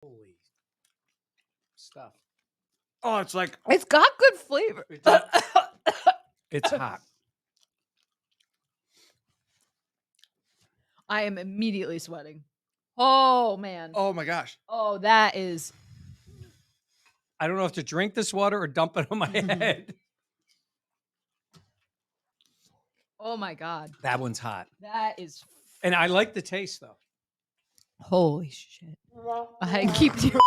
Holy stuff. Oh, it's like It's got good flavor. It's hot. I am immediately sweating. Oh, man. oh my gosh. Oh, that is. I don't know if to drink this water or dump it on my head. Oh, my God. That one's hot. That is. And I like the taste, though. Holy shit. I had to keep the.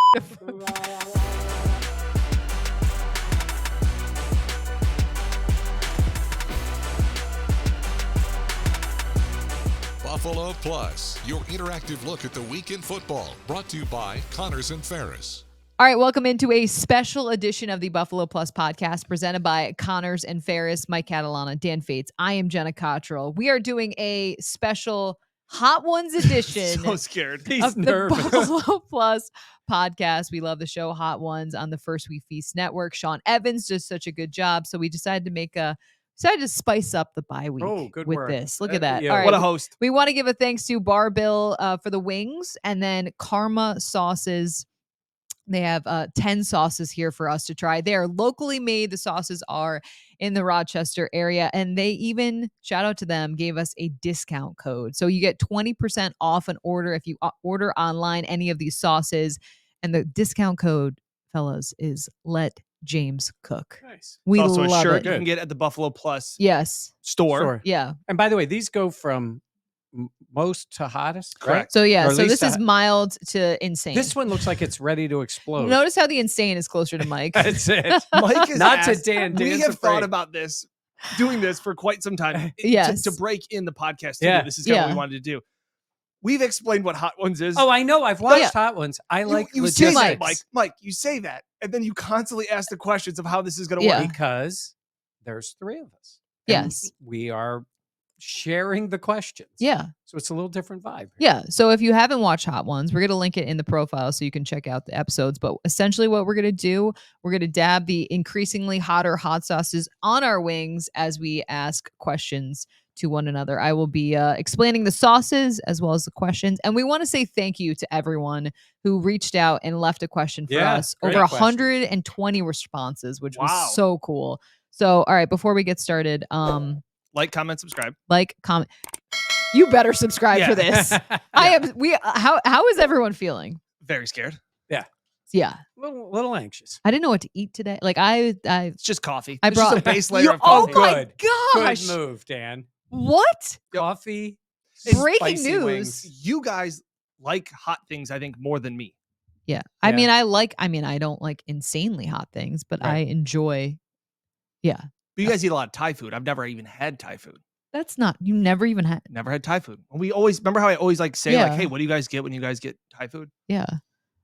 Buffalo Plus, your interactive look at the week in football, brought to you by Connors and Ferris. All right, welcome into a special edition of the Buffalo Plus podcast presented by Connors and Ferris, Mike Catalana, Dan Fates. I am Jenna Cottrell. We are doing a special Hot Ones edition So scared. of the Buffalo Plus podcast. We love the show Hot Ones on the First We Feast network. Sean Evans does such a good job, so we decided to spice up the bye week good with work. this. Look at that. Yeah. All right. What a host. We want to give a thanks to Bar Bill for the wings and then Karma Sauces. They have 10 sauces here for us to try. They are locally made. The sauces are in the Rochester area. And they even, shout out to them, gave us a discount code. So you get 20% off an order if you order online any of these sauces. And the discount code, fellas, is Let James Cook. Nice. We It's also love a shirt it. you can get at the Buffalo Plus Yes. store. Sure. Yeah. And by the way, these go from most to hottest. Correct. Right? So yeah. Or at So least this is mild to insane. This one looks like it's ready to explode. Notice how the insane is closer to Mike. That's it. Mike is Not to asked- Dan. We Dan's have afraid. thought about this, doing this for quite some time. Yes. To break in the podcast. Yeah. This is kind of what Yeah. we wanted to do. We've explained what Hot Ones is. Oh, I know. I've watched Yeah. Hot Ones. I like you say that, logistics. Mike. You say that, and then you constantly ask the questions of how this is going to Yeah. work. Because there's three of us. And Yes. we are sharing the questions. Yeah. So it's a little different vibe. Yeah. So if you haven't watched Hot Ones, we're going to link it in the profile so you can check out the episodes. But essentially, what we're going to do, we're going to dab the increasingly hotter hot sauces on our wings as we ask questions to one another. I will be explaining the sauces as well as the questions. And we want to say thank you to everyone who reached out and left a question for Yeah, us. great Over questions. 120 responses, which Wow. was so cool. So, all right, before we get started, Like, comment, subscribe. comment. You better subscribe Yeah. for this. I am. How is everyone feeling? Very scared. Yeah, little anxious. I didn't know what to eat today. Like It's just coffee. I It's just brought- a base layer You- of coffee. oh my Good. gosh! Good move, Dan. What? Yep. Coffee. Breaking spicy news. wings. You guys like hot things, I think, more than me. Yeah. Yeah. I mean, I don't like insanely hot things, but I Right. enjoy. Yeah, But you guys eat a lot of Thai food. I've never even had Thai food. that's not. You never even had. Never had Thai food. And we always remember how I always like say like, Yeah. "Hey, what do you guys get when you guys get Thai food?" Yeah.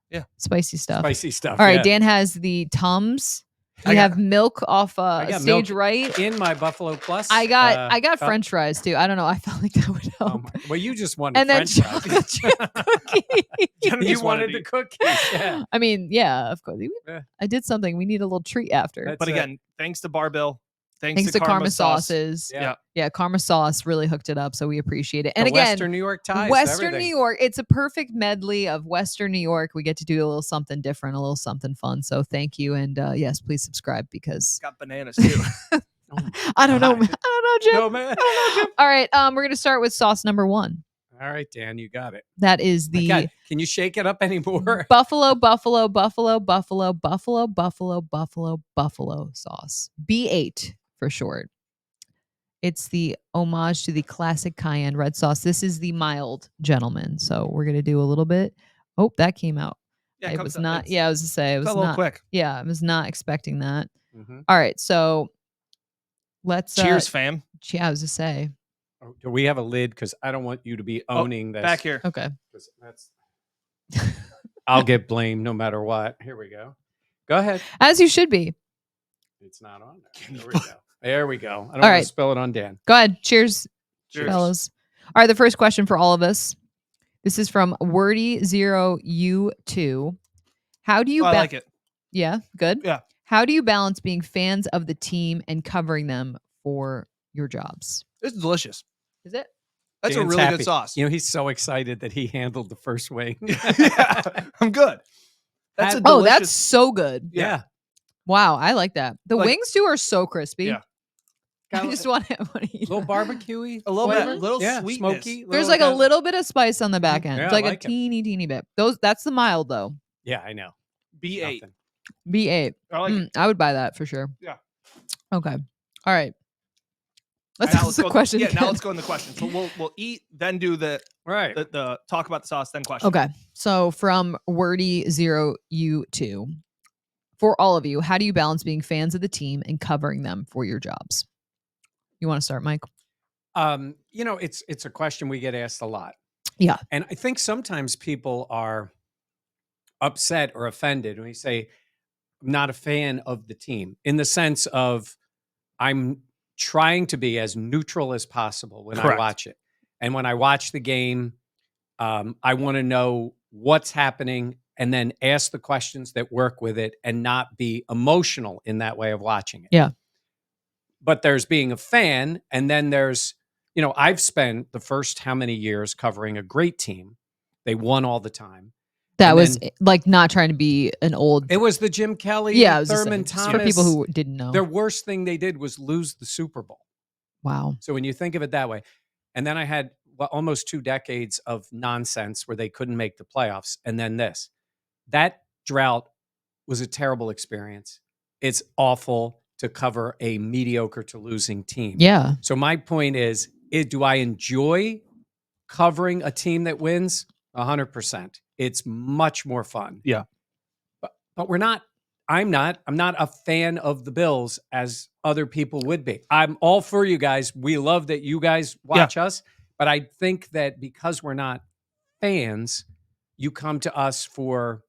Yeah. Spicy stuff. Spicy stuff. All right. yeah. Dan has the Tums. I You got- have milk off I got stage milk right. in my Buffalo Plus. I got cup. French fries too. I don't know. I felt like that would Oh help. my- well, you just wanted And then French fries. chocolate chip cookies. Jenna You just wanted wanted to the eat. cookies. Yeah. I mean, yeah, of course. Yeah. I did something. We need a little treat after. That's But it. again, thanks to Barbell. Thanks to Karma Sauce. Sauces. Yeah. Yeah, Karma Sauce really hooked it up, so we appreciate it. And The again, Western New York ties. Western everything. New York. It's a perfect medley of Western New York. We get to do a little something different, a little something fun. So thank you, and yes, please subscribe because Got bananas too. I don't know, God. I don't know, Jim. No, man. All right, we're gonna start with sauce number 1. All right, Dan, you got it. That is My the God, can you shake it up anymore? Buffalo sauce. B8 for short. It's the homage to the classic cayenne red sauce. This is the mild gentleman. So we're going to do a little bit. Oh, that came out. Yeah, It comes was up- not. it's- Yeah, I was to say it it's was a little not. quick. Yeah, I was not expecting that. Mhm. All right, so let's Cheers, fam. I was to say. Oh, do we have a lid? Because I don't want you to be owning this. Back here. Okay. 'Cause that's- I'll get blamed no matter what. Here we go. Go ahead. As you should be. It's not on there. There we go. There we go. I don't want right. to spill it on Dan. Go ahead. Cheers, Cheers. fellas. All right, the first question for all of us. This is from Wordy0U2. How do you Oh, I like it. Yeah, good. Yeah. How do you balance being fans of the team and covering them for your jobs? It's delicious. Is it? That's a Dan's really happy. good sauce. You know, he's so excited that he handled the first wing. yeah, I'm good. That's a Had- Oh, delicious. that's so good. Yeah. Wow, I like that. The Like- wings too are so crispy. Yeah. I just want to eat little them. barbecue-y a little flavor. bit, little yeah, sweetness. smoky. There's little like a kinda- little bit of spice on the back end. Yeah, It's I like like a it. teeny bit. That's the mild though. Yeah, I know. B8. Nothing. B8. I like it. I would buy that for sure. Yeah. Okay. All right. Let's Now ask the go- question. Yeah, now again. let's go in the question. So we'll eat, then do the Right. talk about the sauce, then question. Okay. So from Wordy0U2, for all of you, how do you balance being fans of the team and covering them for your jobs? You want to start, Mike? It's a question we get asked a lot. Yeah. And I think sometimes people are upset or offended when we say, I'm not a fan of the team, in the sense of I'm trying to be as neutral as possible when I Correct. watch it. And when I watch the game, I want to know what's happening and then ask the questions that work with it and not be emotional in that way of watching it. Yeah. But there's being a fan, and then there's, I've spent the first how many years covering a great team. They won all the time. That And was then- like not trying to be an old. It was the Jim Kelly, Yeah, I was just Thurman saying, Thomas. for people who didn't know. Their worst thing they did was lose the Super Bowl. Wow. So when you think of it that way, and then I had almost 2 decades of nonsense where they couldn't make the playoffs, and then this. That drought was a terrible experience. It's awful to cover a mediocre to losing team. Yeah. So my point is, do I enjoy covering a team that wins? 100%. It's much more fun. Yeah. But I'm not a fan of the Bills as other people would be. I'm all for you guys. We love that you guys watch us, but I think that because we're not fans, you come to us for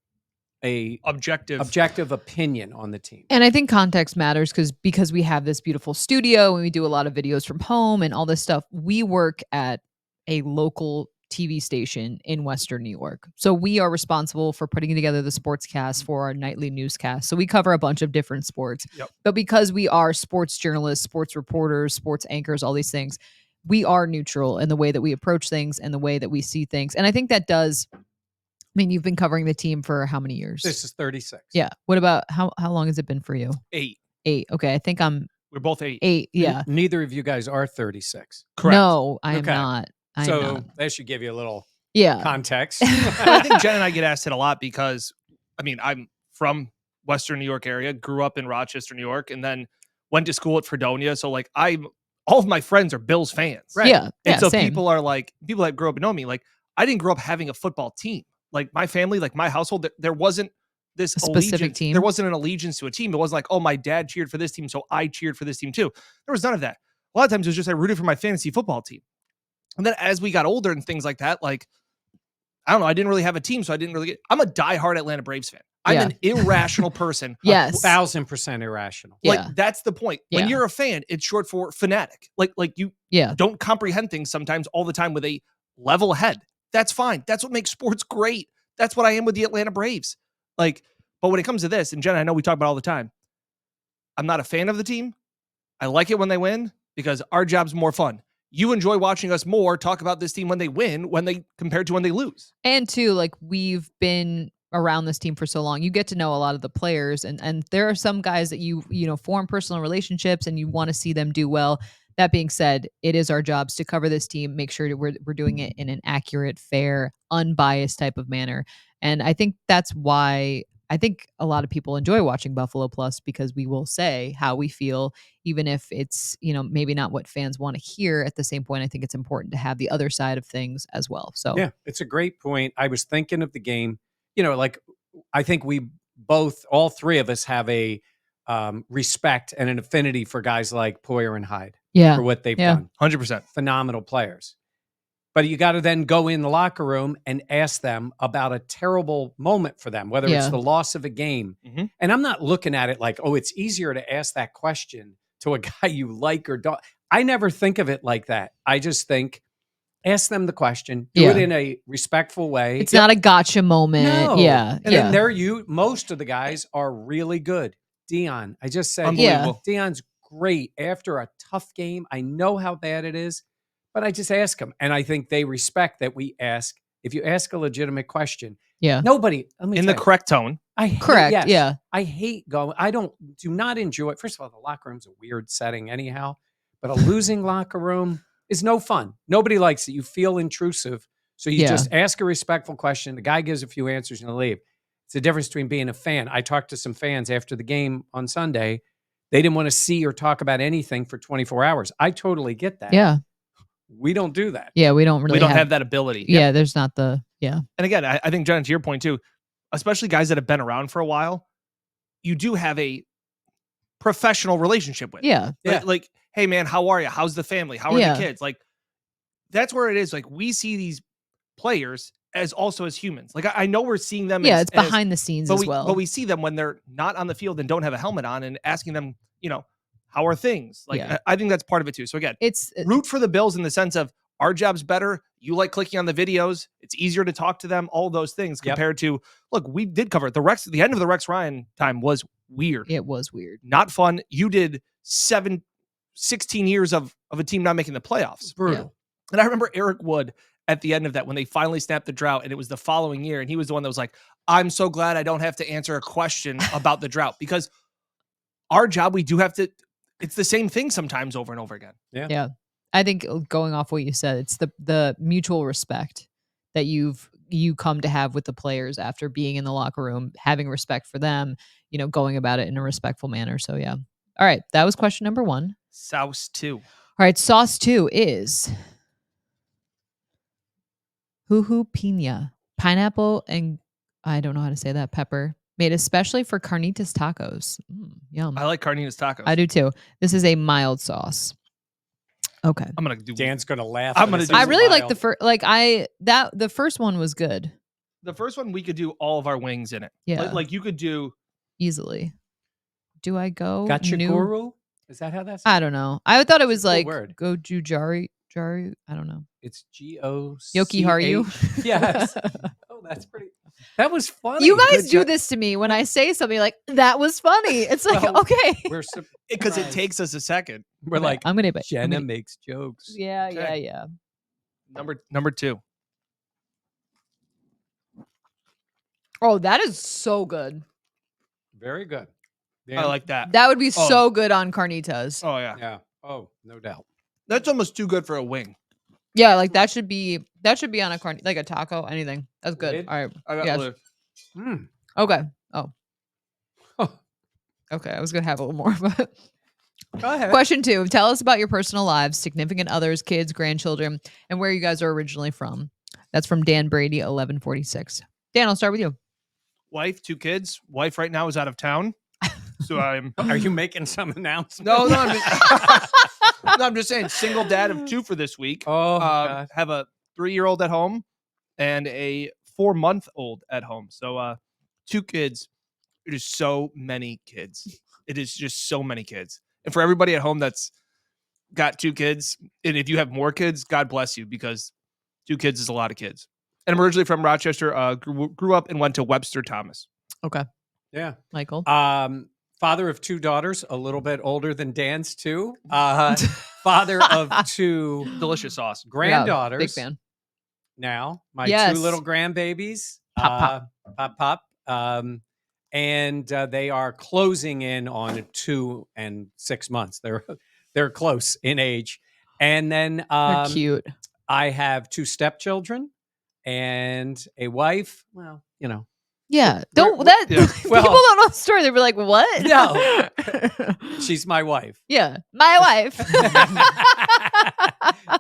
a objective opinion on the team. And I think context matters because we have this beautiful studio and we do a lot of videos from home and all this stuff. We work at a local TV station in Western New York. So we are responsible for putting together the sportscast for our nightly newscast. So we cover a bunch of different sports. Yep. But because we are sports journalists, sports reporters, sports anchors, all these things, we are neutral in the way that we approach things and the way that we see things. And I think that does, you've been covering the team for how many years? This is 36. Yeah. What about how long has it been for you? 8. 8. Okay. I think I'm We're both 8. 8. Yeah. Neither of you guys are 36. Correct. No, I am Okay. not. I am So not. that should give you a little Yeah. context. I think Jen and I get asked it a lot because, I'm from Western New York area, grew up in Rochester, New York, and then went to school at Fredonia. So all of my friends are Bills fans. Right. Yeah. And so same. people that grew up and know me, I didn't grow up having a football team. Like my family, like my household, there wasn't this A specific allegiance. team? There wasn't an allegiance to a team. It wasn't like, oh, my dad cheered for this team, so I cheered for this team too. There was none of that. A lot of times it was just I rooted for my fantasy football team. And then as we got older and things like that, I don't know, I didn't really have a team, so I didn't really I'm a diehard Atlanta Braves fan. I'm Yeah. an irrational person. Yes. 1,000% irrational. Yeah. That's the point. Yeah. When you're a fan, it's short for fanatic. You Yeah. don't comprehend things sometimes all the time with a level head. That's fine. That's what makes sports great. That's what I am with the Atlanta Braves. But when it comes to this, and Jen, I know we talk about it all the time, I'm not a fan of the team. I like it when they win because our job's more fun. You enjoy watching us more talk about this team when they win, compared to when they lose. And too, we've been around this team for so long. You get to know a lot of the players and there are some guys that you form personal relationships and you want to see them do well. That being said, it is our jobs to cover this team, make sure that we're doing it in an accurate, fair, unbiased type of manner. And I think that's why I think a lot of people enjoy watching Buffalo Plus because we will say how we feel, even if it's, maybe not what fans want to hear. At the same point, I think it's important to have the other side of things as well. So Yeah, it's a great point. I was thinking of the game, I think all three of us have a respect and an affinity for guys like Poyer and Hyde yeah. for what they've Yeah. done. 100%. Phenomenal players. But you got to then go in the locker room and ask them about a terrible moment for them, whether it's Yeah. the loss of a game. Mhm. And I'm not looking at it like, oh, it's easier to ask that question to a guy you like or don't. I never think of it like that. I just think, ask them the question, do it Yeah. in a respectful way. It's not a gotcha moment. No. Yeah. And yeah. then most of the guys are really good. Dion, I just said, Unbelievable. Dion's great after a tough game. I know how bad it is, but I just ask him. And I think they respect that we ask. If you ask a legitimate question, Yeah. nobody, let me In tell the you, correct tone. I hate, Correct. yes, Yeah. I hate going. I do not enjoy. First of all, the locker room's a weird setting anyhow. But a losing locker room is no fun. Nobody likes it. You feel intrusive. So you Yeah. just ask a respectful question. The guy gives a few answers and you leave. It's the difference between being a fan. I talked to some fans after the game on Sunday. They didn't want to see or talk about anything for 24 hours. I totally get that. Yeah. We don't do that. Yeah. We don't really we don't have that ability. Yeah. There's not the, yeah. And again, I think, Jenna, to your point too, especially guys that have been around for a while, you do have a professional relationship with. Yeah. Yeah. Like, hey man, how are you? How's the family? How are Yeah. the kids? Like, that's where it is. Like, we see these players as also as humans. Like, I know we're seeing them. Yeah. as, It's behind the scenes but as we, well. But we see them when they're not on the field and don't have a helmet on, and asking them, how are things? Like, Yeah. I think that's part of it too. So again, it's root for the Bills in the sense of our job's better. You like clicking on the videos. It's easier to talk to them. All those things Yep. compared to, look, we did cover it. The end of the Rex Ryan time was weird. it was weird. Not fun. You did 16 years of a team not making the playoffs. Brutal. And I remember Eric Wood at the end of that when they finally snapped the drought, and it was the following year. And he was the one that was like, I'm so glad I don't have to answer a question about the drought, because our job, we do have to, it's the same thing sometimes over and over again. I think going off what you said, it's the mutual respect that you come to have with the players after being in the locker room, having respect for them, going about it in a respectful manner. So yeah. All right. That was question number 1. Souse 2. All right. Sauce 2 is Juju Pina, pineapple, and I don't know how to say that, pepper, made especially for carnitas tacos. Yum. I like carnitas tacos. I do too. This is a mild sauce. Okay. I'm going to do Dan's going to laugh. I'm when gonna it do- I says really like mild. the first, the first one was good. the first one. We could do all of our wings in it. Yeah. Like you could do, Easily. Do I go? Gachaguru? Is that how that's? I don't know. I thought it was cool like word. Gojujari. I don't know. It's G-O. Yoki Haru. Yes. Oh, that's pretty. That was funny. You guys Good do job. this to me when I say something like that was funny. It's like, Well, okay. We're because it surprised. takes us a second. We're like I'm gonna Jenna makes jokes. Yeah, Okay. yeah. Number 2. Oh, that is so good. Very good. I like that. That would be Oh. so good on carnitas. Oh yeah. Yeah. Oh, no doubt. That's almost too good for a wing. Yeah, like that should be on a like a taco, anything. That's good. Lid? All right. I got Yes. Lou. Mm. Okay. Oh. Oh. Okay. I was gonna have a little more, but Go ahead. question 2. Tell us about your personal lives, significant others, kids, grandchildren, and where you guys are originally from. That's from Dan Brady, 1146. Dan, I'll start with you. Wife, 2 kids. Wife right now is out of town. So I'm Are you making some announcement? no, I'm I'm just saying, single dad of 2 for this week. Oh, God. Have a 3-year-old at home and a 4-month-old at home. So 2 kids. It is so many kids. It is just so many kids. And for everybody at home that's got 2 kids, and if you have more kids, God bless you, because 2 kids is a lot of kids. And I'm originally from Rochester. Grew up and went to Webster Thomas. Okay. Yeah. Michael. Father of 2 daughters, a little bit older than Dan's too. Father of 2 Delicious sauce. granddaughters. Big fan. Now, my Yes. 2 little grandbabies. Pop, Pop. And they are closing in on 2 and 6 months. They're close in age. And then They're cute. I have 2 stepchildren and a wife. Well, Yeah. We're- Don't we're- that yeah. people Well- don't know the story. They'll be like, what? No. she's my wife. Yeah. My wife.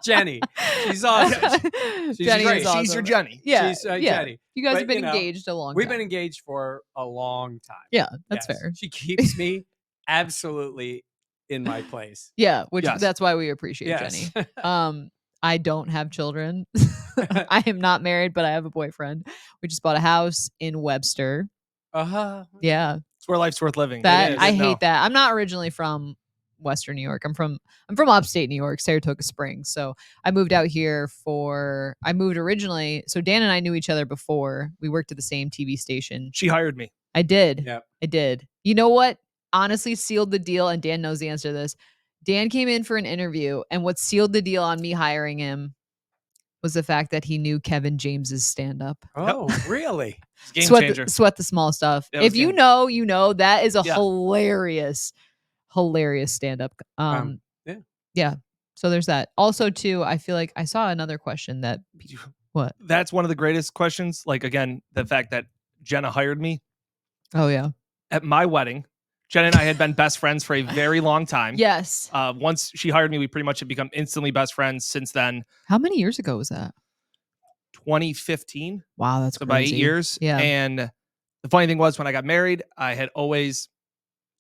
Jenny. She's awesome. She's Jenny great. is awesome. She's your Jenny. Yeah. She's yeah. Jenny. You guys But, have been you know, engaged a long We've time. been engaged for a long time. Yeah, that's Yes. fair. She keeps me absolutely in my place. Yeah, which Yes. that's why we appreciate Yes. Jenny. I don't have children. I am not married, but I have a boyfriend. We just bought a house in Webster. Uh-huh. Yeah. It's where life's worth living. It That is. I No. hate that. I'm not originally from Western New York. I'm from upstate New York, Saratoga Springs. So I moved out here originally. So Dan and I knew each other before. We worked at the same TV station. She hired me. I did. Yep. I did. You know what? Honestly, sealed the deal, and Dan knows the answer to this. Dan came in for an interview, and what sealed the deal on me hiring him was the fact that he knew Kevin James's stand up. Oh, really? It's a game changer. Sweat the small stuff. That was If you game- know, you know. That is a Yeah. hilarious stand up. Yeah. Yeah. So there's that. Also, too, I feel like I saw another question that what? That's one of the greatest questions. Like, again, the fact that Jenna hired me Oh yeah. at my wedding. Jenna and I had been best friends for a very long time. Yes. Once she hired me, we pretty much have become instantly best friends since then. How many years ago was that? 2015. Wow, that's So about 8 crazy. years. Yeah. And the funny thing was when I got married, I had always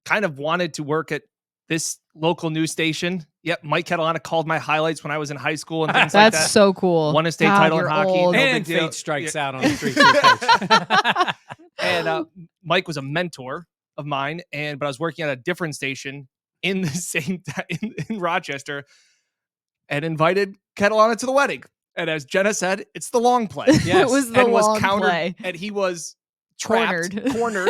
kind of wanted to work at this local news station. Yep. Mike Catalana called my highlights when I was in high school and things like That's that. so cool. Won a state God, title in you're hockey. old. No And big deal. fate strikes Yeah. out on the 3-2 pitch. And Mike was a mentor of mine, but I was working at a different station in the same in Rochester, and invited Catalana to the wedding. And as Jenna said, it's the long play. Yes. It was the and was long countered, play. and he was trapped, cornered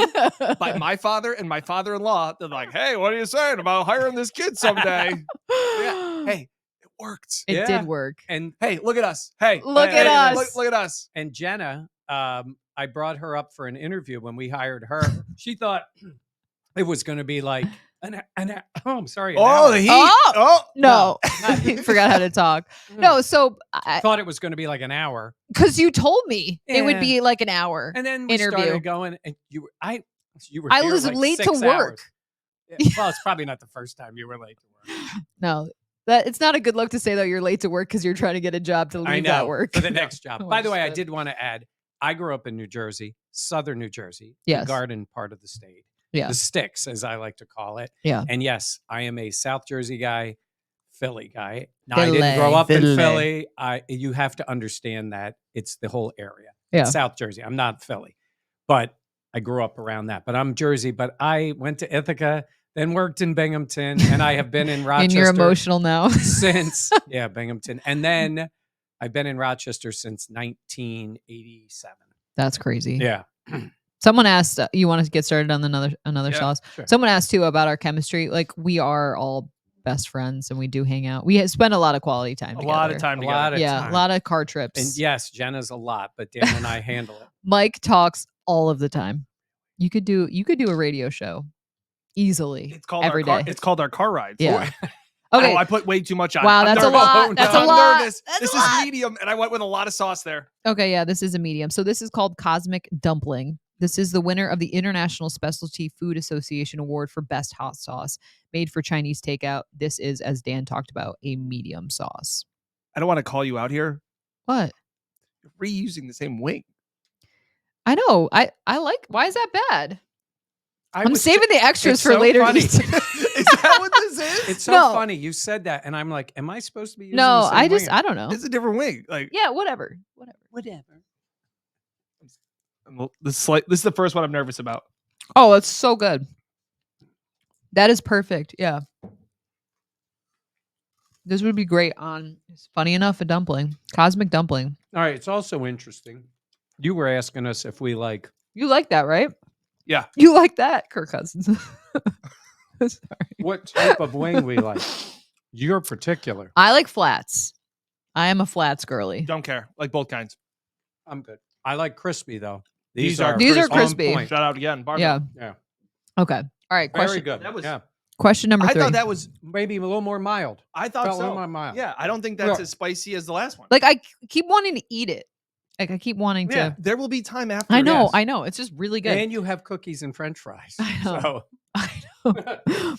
by my father and my father-in-law. They're like, "Hey, what are you saying about hiring this kid someday?" Yeah. Hey, it worked. It Yeah. did work. And Hey, look at us. Hey, Look hey, at hey, us. Look at us. and Jenna, I brought her up for an interview when we hired her. She thought it was going to be like an I'm sorry. An Oh, hour. the heat. Oh! Oh, No, I forgot how to talk. No, so I thought it was going to be like an hour, because you told me it would Yeah. be like an hour. and then we Interview. started going, and you were I here was like late to 6 work. hours. Yeah, well, it's probably not the first time you were late to work. No, that it's not a good look to say that you're late to work because you're trying to get a job to leave I know that work. for the next job. Oh, By the way, I shit. did want to add, I grew up in New Jersey, southern New Jersey, Yes. the garden part of the state. Yeah. The sticks, as I like to call it. Yeah. And yes, I am a South Jersey guy, Philly guy. Now, I didn't grow up in Philly. Philly. You have to understand that it's the whole area. Yeah. It's South Jersey. I'm not Philly, but I grew up around that. But I'm Jersey. But I went to Ithaca, then worked in Binghamton, and I have been in Rochester And you're emotional now. since Binghamton, and then I've been in Rochester since 1987. That's crazy. Yeah. Someone asked, you want to get started on another Yeah, sauce? sure. Someone asked too about our chemistry. Like we are all best friends and we do hang out. We spend a lot of quality time a together. lot of time A together. lot of Yeah, time. a lot of car trips. And yes, Jenna's a lot, but Dan and I handle it. Mike talks all of the time. You could do a radio show easily It's called every our car, day. It's called our car rides. Yeah. Oh, Okay. I put way too much on. Wow, I'm that's a nervous. lot. That's a I'm lot. nervous. That's This a is lot. medium, and I went with a lot of sauce there. Okay, yeah, this is a medium. So this is called Cosmic Dumpling. This is the winner of the International Specialty Food Association Award for Best Hot Sauce, made for Chinese takeout. This is, as Dan talked about, a medium sauce. I don't want to call you out here. What? You're reusing the same wing. I know. I like. Why is that bad? I I'm was saving the extras it's for so later. funny. to eat. Is that what this is? It's so No. funny. You said that, and I'm like, am I supposed to be using No, the same I just wing? I don't know. It's a different wing. Like, Yeah, whatever. Whatever. well, this is the first one I'm nervous about. Oh, it's so good. That is perfect. Yeah. This would be great on, it's funny enough, a dumpling. Cosmic dumpling. All right. It's also interesting. You were asking us if we like. You like that, right? Yeah. You like that, Kirk Cousins. Sorry. What type of wing we like. You're particular. I like flats. I am a flats girly. Don't care. Like both kinds. I'm good. I like crispy though. These are These are on crispy. point. Shout out again. Barbara. Yeah. Yeah. Okay. All right. Very Question. good. That was- yeah. Question number I 3. thought that was. Maybe a little more mild. I thought Felt a so. little more mild. Yeah, I don't think that's Yeah. as spicy as the last one. Like I keep wanting to eat it. Like I keep wanting Yeah. to. There will be time after. I know. yes. I know. It's just really good. And you have cookies and French fries. I know. So I know.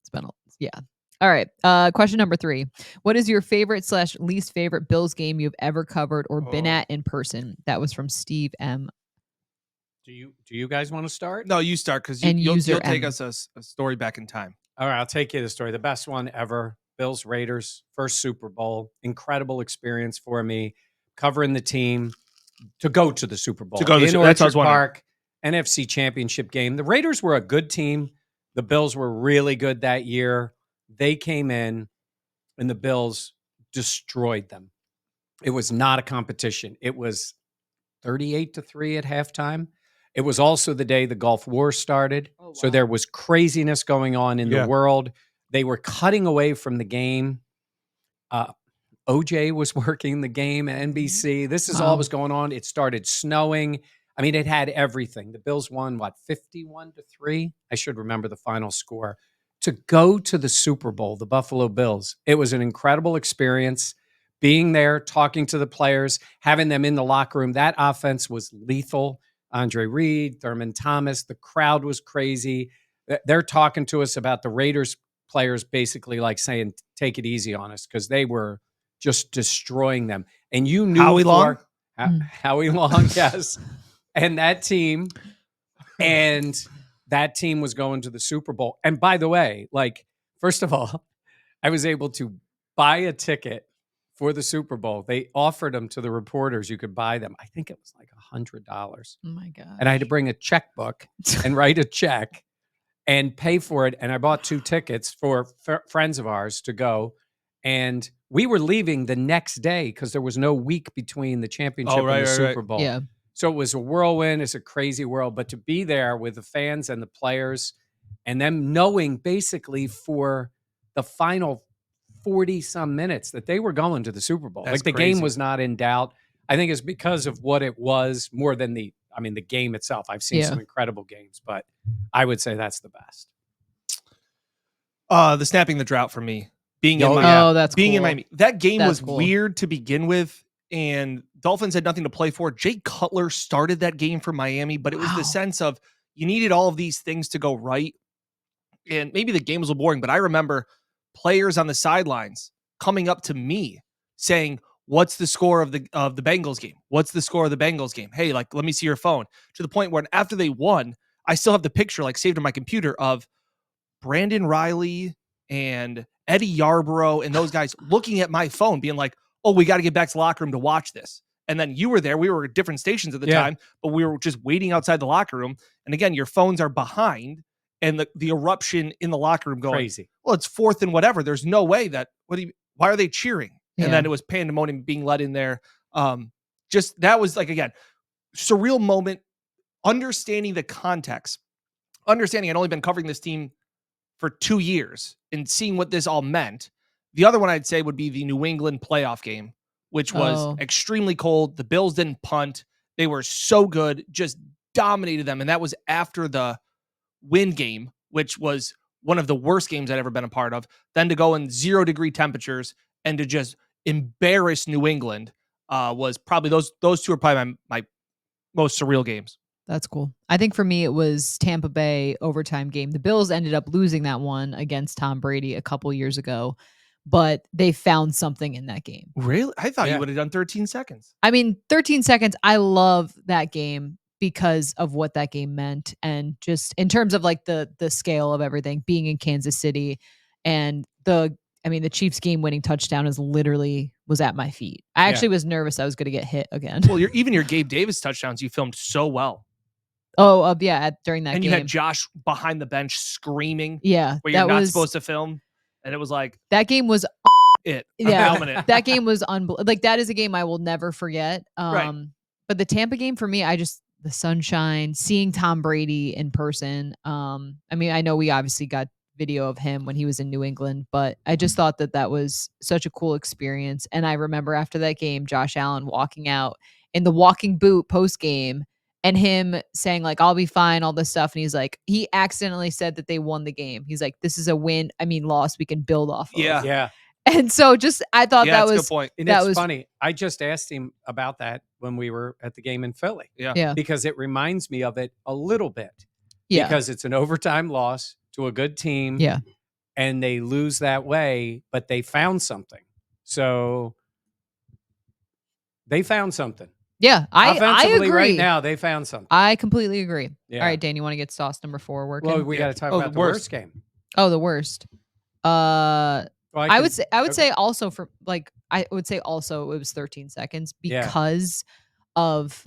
It's been yeah. All right. Question number 3. What is your favorite / least favorite Bills game you've ever covered or been Oh. at in person? That was from Steve M. do you guys want to start? No, you start because And you'll user take M. us a story back in time. All right, I'll take you to the story. The best one ever. Bills Raiders, first Super Bowl. Incredible experience for me. Covering the team to go to the Super Bowl. To go to the in Super- that's what I was Orchard wondering. Park, NFC Championship game. The Raiders were a good team. The Bills were really good that year. They came in and the Bills destroyed them. It was not a competition. It was 38-3 at halftime. It was also the day the Gulf War started. Oh, So wow. there was craziness going on in Yeah. the world. They were cutting away from the game. OJ was working the game at NBC. This is all Wow. that was going on. It started snowing. I mean, it had everything. The Bills won, 51-3? I should remember the final score. To go to the Super Bowl, the Buffalo Bills, it was an incredible experience. Being there, talking to the players, having them in the locker room. That offense was lethal. Andre Reed, Thurman Thomas, the crowd was crazy. They're talking to us about the Raiders players basically like saying, take it easy on us, because they were just destroying them. And you knew Howie Long? Howie Long, yes. And that team was going to the Super Bowl. And by the way, like, first of all, I was able to buy a ticket for the Super Bowl. They offered them to the reporters. You could buy them. I think it was like $100. Oh my god! And I had to bring a checkbook and write a check and pay for it. And I bought 2 tickets for friends of ours to go. And we were leaving the next day because there was no week between the championship and the Super Bowl. Yeah. So it was a whirlwind. It's a crazy world. But to be there with the fans and the players and them knowing basically for the final 40-some minutes that they were going to the Super Bowl. That's like the crazy. game was not in doubt. I think it's because of what it was more than the game itself. I've seen some incredible games, but I would say that's the best. The snapping the drought for me. Being in Miami. Oh, that's being in cool. Miami. That game That's was cool. weird to begin with, and Dolphins had nothing to play for. Jay Cutler started that game for Miami, but it was Wow. the sense of you needed all of these things to go right. And maybe the game was a little boring, but I remember players on the sidelines coming up to me saying, "What's the score of the Bengals game? What's the score of the Bengals game? Hey, like, let me see your phone." To the point where after they won, I still have the picture like saved on my computer of Brandon Riley and Eddie Yarborough and those guys looking at my phone being like, "Oh, we got to get back to the locker room to watch this." And then you were there. We were at different stations at the time, but we were just waiting outside the locker room. And again, your phones are behind, and the eruption in the locker room going, Crazy. "Well, it's 4th and whatever. There's no way that, why are they cheering?" Yeah. And then it was pandemonium being let in there. Just that was like, again, surreal moment, understanding the context, understanding I'd only been covering this team for 2 years and seeing what this all meant. The other one I'd say would be the New England playoff game, which was extremely cold. The Bills didn't punt. They were so good, just dominated them. And that was after the win game, which was one of the worst games I'd ever been a part of. Then to go in 0-degree temperatures and to just embarrass New England was probably those two are probably my most surreal games. That's cool. I think for me, it was Tampa Bay overtime game. The Bills ended up losing that one against Tom Brady a couple years ago, but they found something in that game. Really? I thought you would have done 13 seconds. I mean, 13 seconds. I love that game because of what that game meant. And just in terms of like the scale of everything, being in Kansas City and the Chiefs game winning touchdown was at my feet. I actually was nervous I was going to get hit again. Well, even your Gabe Davis touchdowns, you filmed so well. During that And game. you had Josh behind the bench screaming. Yeah. Where you're not supposed to film. And it was like, that game was it. Yeah, filming it. that game was unbelievable. Like that is a game I will never forget. Right. But the Tampa game for me, the sunshine, seeing Tom Brady in person. I know we obviously got video of him when he was in New England, but I just thought that was such a cool experience. And I remember after that game, Josh Allen walking out in the walking boot post game and him saying like, "I'll be fine," all this stuff. And he's like, he accidentally said that they won the game. He's like, "This is a win. loss we can build off of." Yeah. And so I thought that that's a was good point. And that it's was funny. I just asked him about that when we were at the game in Philly. Yeah. Because it reminds me of it a little bit. Yeah. Because it's an overtime loss to a good team. Yeah. And they lose that way, but they found something. So they found something. Yeah. I Offensively, agree. right now, they found something. I completely agree. Yeah. All right, Dan, you want to get sauce number 4 working? Well, we got to talk about the worst game. Oh, the worst. Well, I would say also for like I would say also it was 13 seconds because of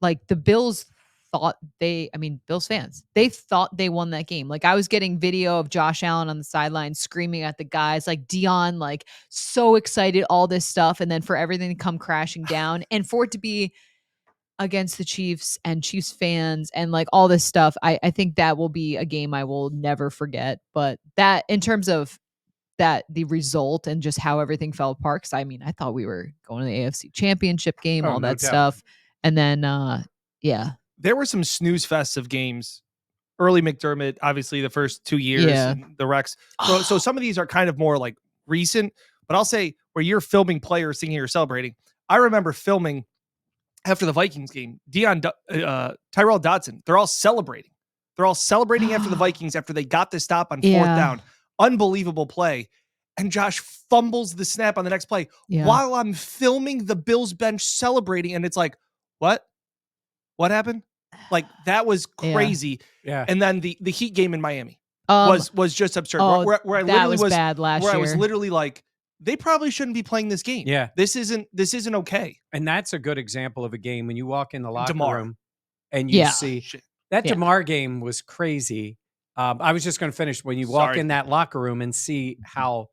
like the Bills thought Bills fans, they thought they won that game. Like I was getting video of Josh Allen on the sideline screaming at the guys, like Dion, like so excited, all this stuff, and then for everything to come crashing down and for it to be against the Chiefs and Chiefs fans and like all this stuff. I think that will be a game I will never forget. But that in terms of the result and just how everything fell apart. Because I mean, I thought we were going to the AFC Championship game, Oh, all no that doubt. stuff, and then yeah, There were some snooze fests of games. Early McDermott, obviously the first 2 years, Yeah. and the Rex. So some of these are kind of more like recent, but I'll say where you're filming players thinking you're celebrating. I remember filming after the Vikings game, Tyrell Dodson, they're all celebrating. They're all celebrating after the Vikings after they got the stop on fourth Yeah. down. Unbelievable play. And Josh fumbles the snap on the next play Yeah. while I'm filming the Bills bench celebrating. And it's like, what? What happened? Like, that was Yeah. crazy. Yeah. And then the Heat game in Miami Um, was just absurd. oh, where I that literally was bad last where year. I was literally like, they probably shouldn't be playing this game. Yeah. This isn't okay. And that's a good example of a game when you walk in the locker DeMar. room and you Yeah. see Shit. that Yeah. DeMar game was crazy. I was just going to finish when you walk Sorry. in that locker room and see how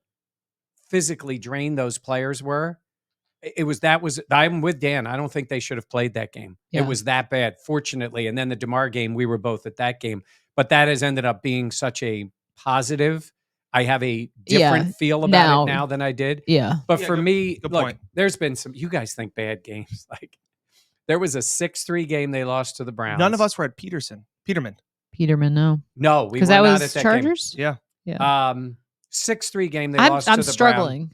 physically drained those players were. I'm with Dan. I don't think they should have played that game. Yeah. It was that bad, fortunately. And then the DeMar game, we were both at that game, but that has ended up being such a positive. I have a different feel about it now than I did. Yeah. But Yeah, for good- me, good look, point. there's been some, you guys think bad games. Like there was a 6-3 game they lost to the Browns. None of us were at Peterman. Peterman, no. No, we were Because that not was at that Chargers? Yeah. game. 6-3 game they I'm lost to the Browns, struggling.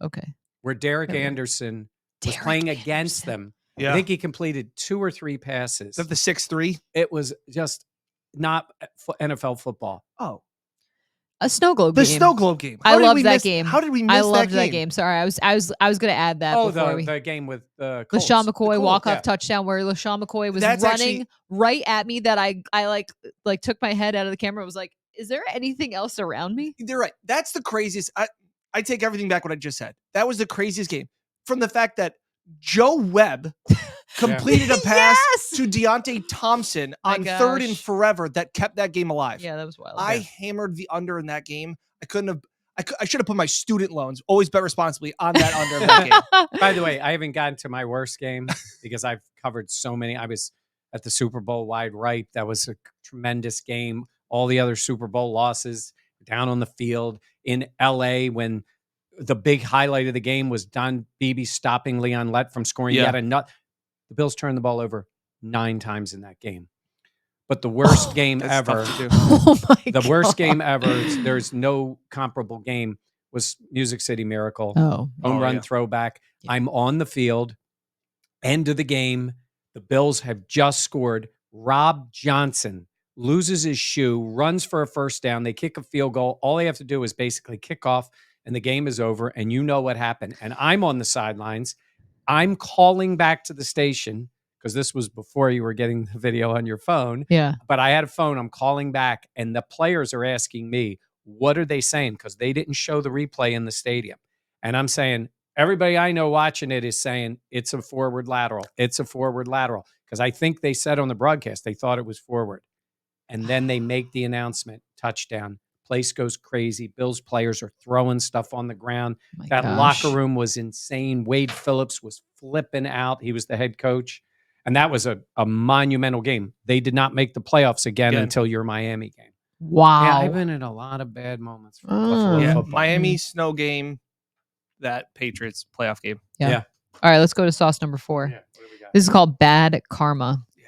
Okay. where Derek Okay. Anderson was Derek playing against Anderson. them. Yeah. I think he completed 2 or 3 passes. Is that the 6-3? It was just not NFL football. Oh, A snow globe the game. snow globe game. I How did loved we that miss- game. How did we miss I loved that game? Sorry, I was going to add that Oh, before we. the game with the LaShawn Colts. McCoy Colts, walk-off yeah. touchdown where LaShawn McCoy was That's running actually- right at me that I like took my head out of the camera. Was like, is there anything else around me? They're right. That's the craziest. I take everything back what I just said. That was the craziest game. From the fact that Joe Webb completed a pass Yes! to Deontay Thompson My on 3rd and gosh. forever that kept that game alive. Yeah, that was wild. I hammered the under in that game. I couldn't have. I should have put my student loans, always bet responsibly, on that under in that game. By the way, I haven't gotten to my worst game because I've covered so many. I was at the Super Bowl wide right. That was a tremendous game. All the other Super Bowl losses down on the field in LA when the big highlight of the game was Don Beebe stopping Leon Lett from scoring Yeah. yet another. The Bills turned the ball over 9 times in that game. But the worst game That's ever, tough to do. Oh my the worst God. game ever, there's no comparable game, was Music City Miracle. Oh, Home Oh, run yeah. throwback. Yeah. I'm on the field. End of the game. The Bills have just scored. Rob Johnson loses his shoe, runs for a first down. They kick a field goal. All they have to do is basically kick off, and the game is over. And you know what happened. And I'm on the sidelines. I'm calling back to the station because this was before you were getting the video on your phone. yeah. But I had a phone. I'm calling back, and the players are asking me, what are they saying? Because they didn't show the replay in the stadium. And I'm saying, everybody I know watching it is saying it's a forward lateral. It's a forward lateral. Because I think they said on the broadcast they thought it was forward. And then they make the announcement, touchdown. Place goes crazy. Bills players are throwing stuff on the ground. My That gosh. locker room was insane. Wade Phillips was flipping out. He was the head coach. And that was a monumental game. They did not make the playoffs again until your Miami game. Wow. Yeah, I've been in a lot of bad moments for Oh. Yeah, football. Miami snow game, that Patriots playoff game. Yeah. Yeah. All right, let's go to sauce number 4. Yeah, what do we got? This is called Bad Karma. Yeah.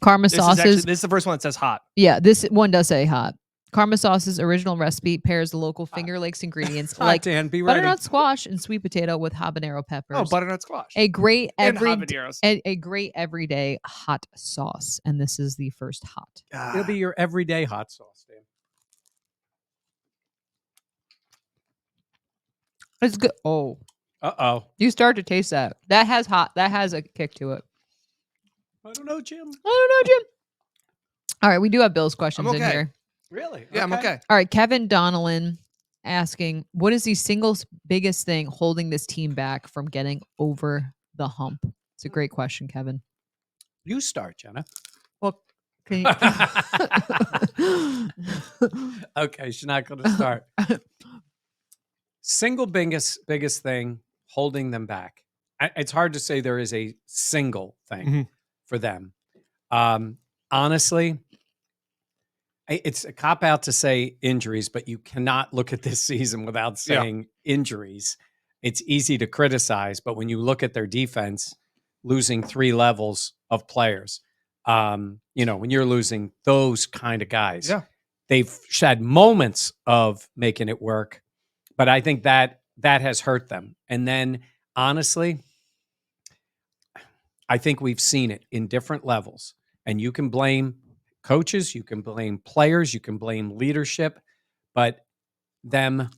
Karma This sauces. is the first one that says hot. Yeah, this one does say hot. Karma sauce's original recipe pairs the local Finger Lakes ingredients Hot, like Dan, be ready. butternut squash and sweet potato with habanero peppers. Oh, butternut squash. a great and every habaneros. a great everyday hot sauce, and this is the first hot. It'll be your everyday hot sauce, Dan. It's good. Oh, Uh-oh. you start to taste that. That has hot. That has a kick to it. I don't know, Jim. I don't know, Jim. All right, we do have Bill's questions in okay. here. Really? Yeah, I'm okay. All right, Kevin Donnellan asking, what is the single biggest thing holding this team back from getting over the hump? It's a great question, Kevin. You start, Jenna. Well, can you... Okay, she's not going to start. Single biggest thing holding them back. It's hard to say there is a single thing Mhm. for them. Honestly, It's a cop out to say injuries, but you cannot look at this season without saying injuries. It's easy to criticize, but when you look at their defense, losing 3 levels of players, when you're losing those kind of guys, they've had moments of making it work, but I think that has hurt them. And then, honestly, I think we've seen it in different levels, and you can blame coaches, you can blame players, you can blame leadership, but them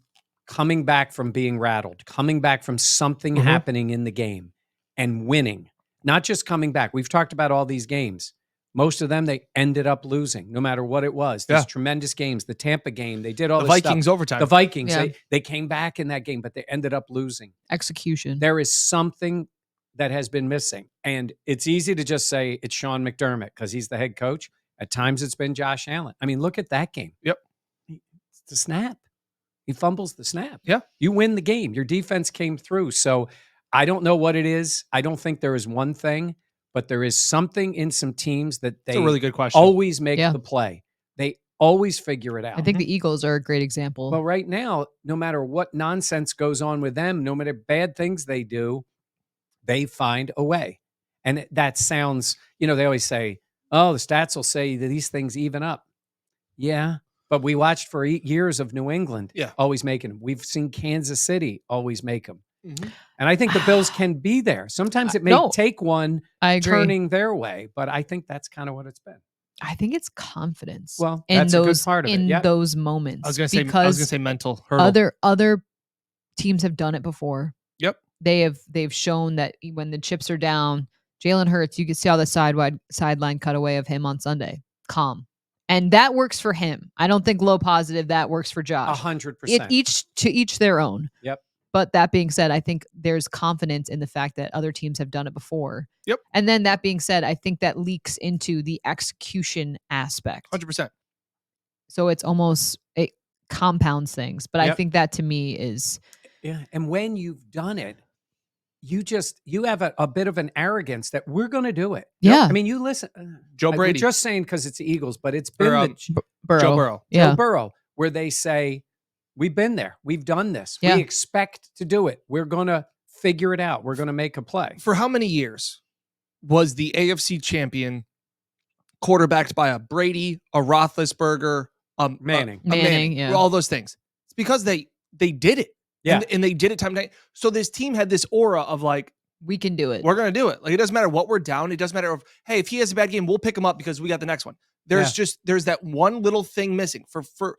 coming back from being rattled, coming back from something happening in the game and winning, not just coming back. We've talked about all these games. Most of them, they ended up losing, no matter what it was. These tremendous games, the Tampa game, they did all the this Vikings stuff. overtime. The Vikings, Yeah. they came back in that game, but they ended up losing. Execution. There is something that has been missing. And it's easy to just say it's Sean McDermott because he's the head coach. At times it's been Josh Allen. I mean, look at that game. Yep. It's the snap. He fumbles the snap. Yeah. You win the game. Your defense came through. So I don't know what it is. I don't think there is one thing, but there is something in some teams that they That's a really good question. always make the play. They always figure it out. I think the Eagles are a great example. Well, right now, no matter what nonsense goes on with them, no matter bad things they do, they find a way. And that sounds, they always say, oh, the stats will say that these things even up. Yeah, but we watched for 8 years of New England always making them. We've seen Kansas City always make them. And I think the Bills can be there. Sometimes it may take one I agree. turning their way, but I think that's kind of what it's been. I think it's confidence. Well, in that's those, a good part of it. In those moments. I was going to say mental hurdle. Other teams have done it before. Yep. They've shown that when the chips are down, Jalen Hurts, you can see all the sideline cutaway of him on Sunday. Calm. And that works for him. I don't think low positive, that works for Josh. 100%. Each their own. Yep. But that being said, I think there's confidence in the fact that other teams have done it before. Yep. And then that being said, I think that leaks into the execution aspect. 100%. So it's almost, it compounds things. But I think that to me is... Yeah. And when you've done it, you have a bit of an arrogance that we're going to do it. Yeah. I mean, you listen. Joe Brady. We're just saying because it's the Eagles, but it's been Burrow. Joe Burrow. Yeah. Joe Burrow, where they say, we've been there. We've done this. Yeah. We expect to do it. We're going to figure it out. We're going to make a play. For how many years was the AFC champion quarterbacked by a Brady, a Roethlisberger, Manning, yeah. all those things? It's because they did it. Yeah. And they did it time to time. So this team had this aura of like, we can do it. we're going to do it. Like, it doesn't matter what we're down. It doesn't matter hey, if he has a bad game, we'll pick him up because we got the next one. There's that one little thing missing for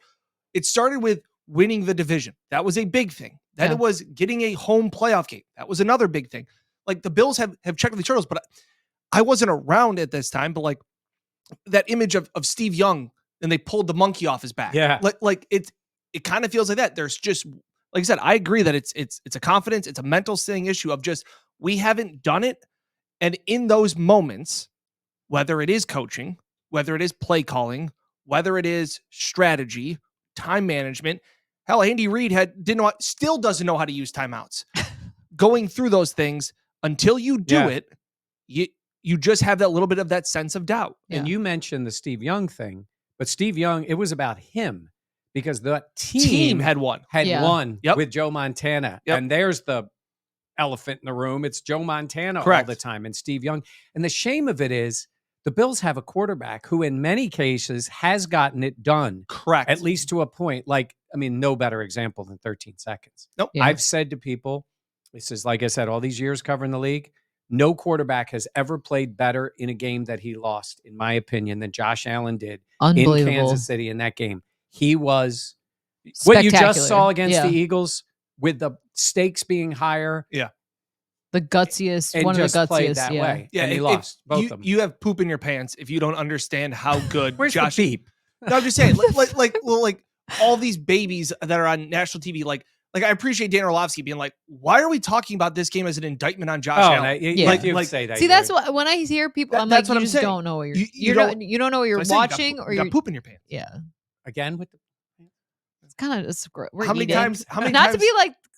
it started with winning the division. That was a big thing. Then it was getting a home playoff game. That was another big thing. Like, the Bills have checked with the Turtles, but I wasn't around at this time, but like that image of Steve Young and they pulled the monkey off his back. Yeah. Like it kind of feels like that. There's just, like I said, I agree that it's a confidence, it's a mental thing issue of just, we haven't done it. And in those moments, whether it is coaching, whether it is play calling, whether it is strategy, time management, hell, Andy Reid still doesn't know how to use timeouts. Going through those things until you do it, you just have that little bit of that sense of doubt. Yeah. And you mentioned the Steve Young thing, but Steve Young, it was about him. Because the team had won. Won with Joe Montana. Yep. And there's the elephant in the room. It's Joe Montana all the time and Steve Young. And the shame of it is the Bills have a quarterback who in many cases has gotten it done. Correct. At least to a point. Like, I mean, no better example than 13 seconds. Nope. Yeah. I've said to people, this is, like I said, all these years covering the league, no quarterback has ever played better in a game that he lost, in my opinion, than Josh Allen did in Kansas City in that game. He was what you just saw against the Eagles with the stakes being higher. Yeah. The gutsiest, and one just of the played gutsiest. that way. Yeah. And he lost both of them. You have poop in your pants if you don't understand how good Where's Josh. the beep? No, I'm just saying, like all these babies that are on national TV, like I appreciate Dan Orlovsky being like, why are we talking about this game as an indictment on Josh Allen? Like say that. See, that's what when I hear people, I'm that's like, what you I'm just saying. don't know what You you don't know what you're watching, you got poop in your pants. Yeah. Again with the It's kind of we're How many eating. times? How many Not times? to be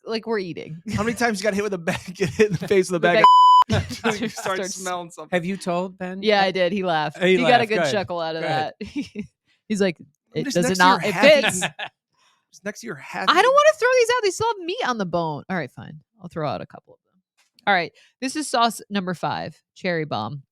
like we're eating. How many times you got hit with a bag? Get hit in the face with a bag. You start smelling something. Have you told Ben? Yeah, I did. He laughed. He Got a laughed. good Good. chuckle out of Good. that. He's like, It Just does next it to your not? It half-eaten- fits. Just next to your half. I don't want to throw these out. They still have meat on the bone. All right, fine. I'll throw out a couple of them. All right. This is sauce number 5, Cherry Bomb.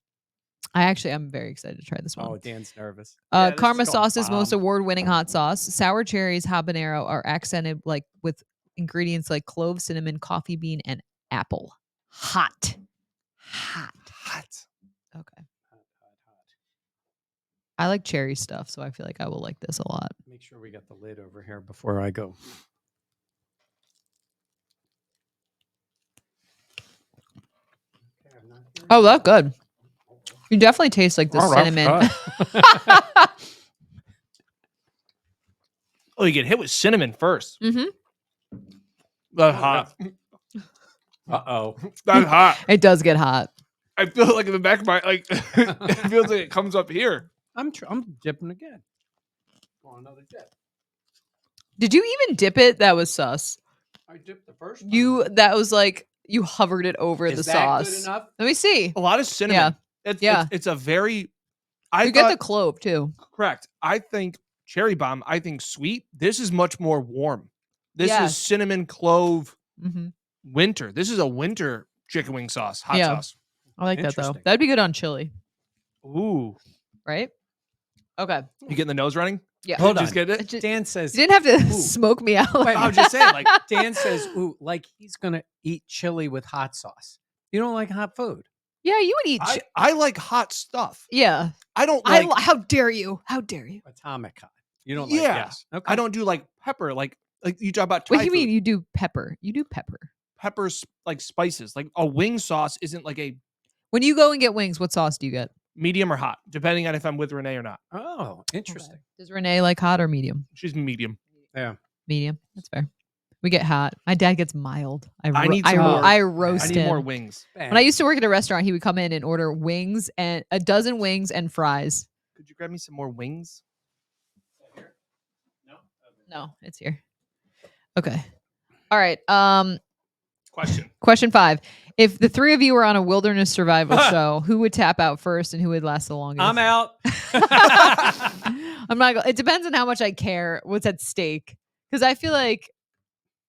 I'm very excited to try this one. Oh, Dan's nervous. Yeah, this is Karma called Sauce's most bomb. award-winning hot sauce. Sour cherries, habanero are accented like with ingredients like clove, cinnamon, coffee bean, and apple. Hot. Hot. Okay. I like cherry stuff, so I feel like I will like this a lot. Make sure we got the lid over here before I go. Oh, that's good. You definitely taste like the Oh, that's cinnamon. Oh, you get hit with cinnamon first. Hmm. That's hot. Uh-oh. That's hot. It does get hot. I feel like in the back of my it feels like it comes up here. I'm dipping again. Want another dip? Did you even dip it? That was sus. I dipped the first That was like you hovered it over Is the that sauce. good enough? Let me see. A lot of cinnamon. Yeah. It's a very. I You get the thought- clove too. correct. I think cherry bomb. I think sweet. This is much more warm. This Yeah. is cinnamon clove Hmm. winter. This is a winter chicken wing sauce, hot Yeah. sauce. I like that though. Interesting. That'd be good on chili, Ooh, right? Okay. you getting the nose running? Yeah. Hold Just on. get It it. ju- Dan says You didn't have to Ooh. smoke me out. Wait, I was just saying, like, Dan says, ooh, like he's gonna eat chili with hot sauce. You don't like hot food. Yeah, you would eat. I like hot stuff. Yeah. I don't like. How dare you? How dare you? Atomic hot. You don't like Yeah. yes. Okay. I don't do like pepper. Like you talk about. What Thai do you mean food. you do pepper? You do pepper. Peppers like spices. Like a wing sauce isn't like a When you go and get wings, what sauce do you get? medium or hot, depending on if I'm with Renee or not. Oh, interesting. Does Renee like hot or medium? She's medium. Yeah. Medium. That's fair. We get hot. My dad gets mild. I need some more- I I roast need him. more wings. When I used to work at a restaurant, he would come in and order wings and a dozen wings and fries. Could you grab me some more wings? No, it's here. Okay. All right. Question. Question 5. If the 3 of you were on a wilderness survival show, who would tap out first and who would last the longest? I'm out. I'm not. It depends on how much I care. What's at stake? Because I feel like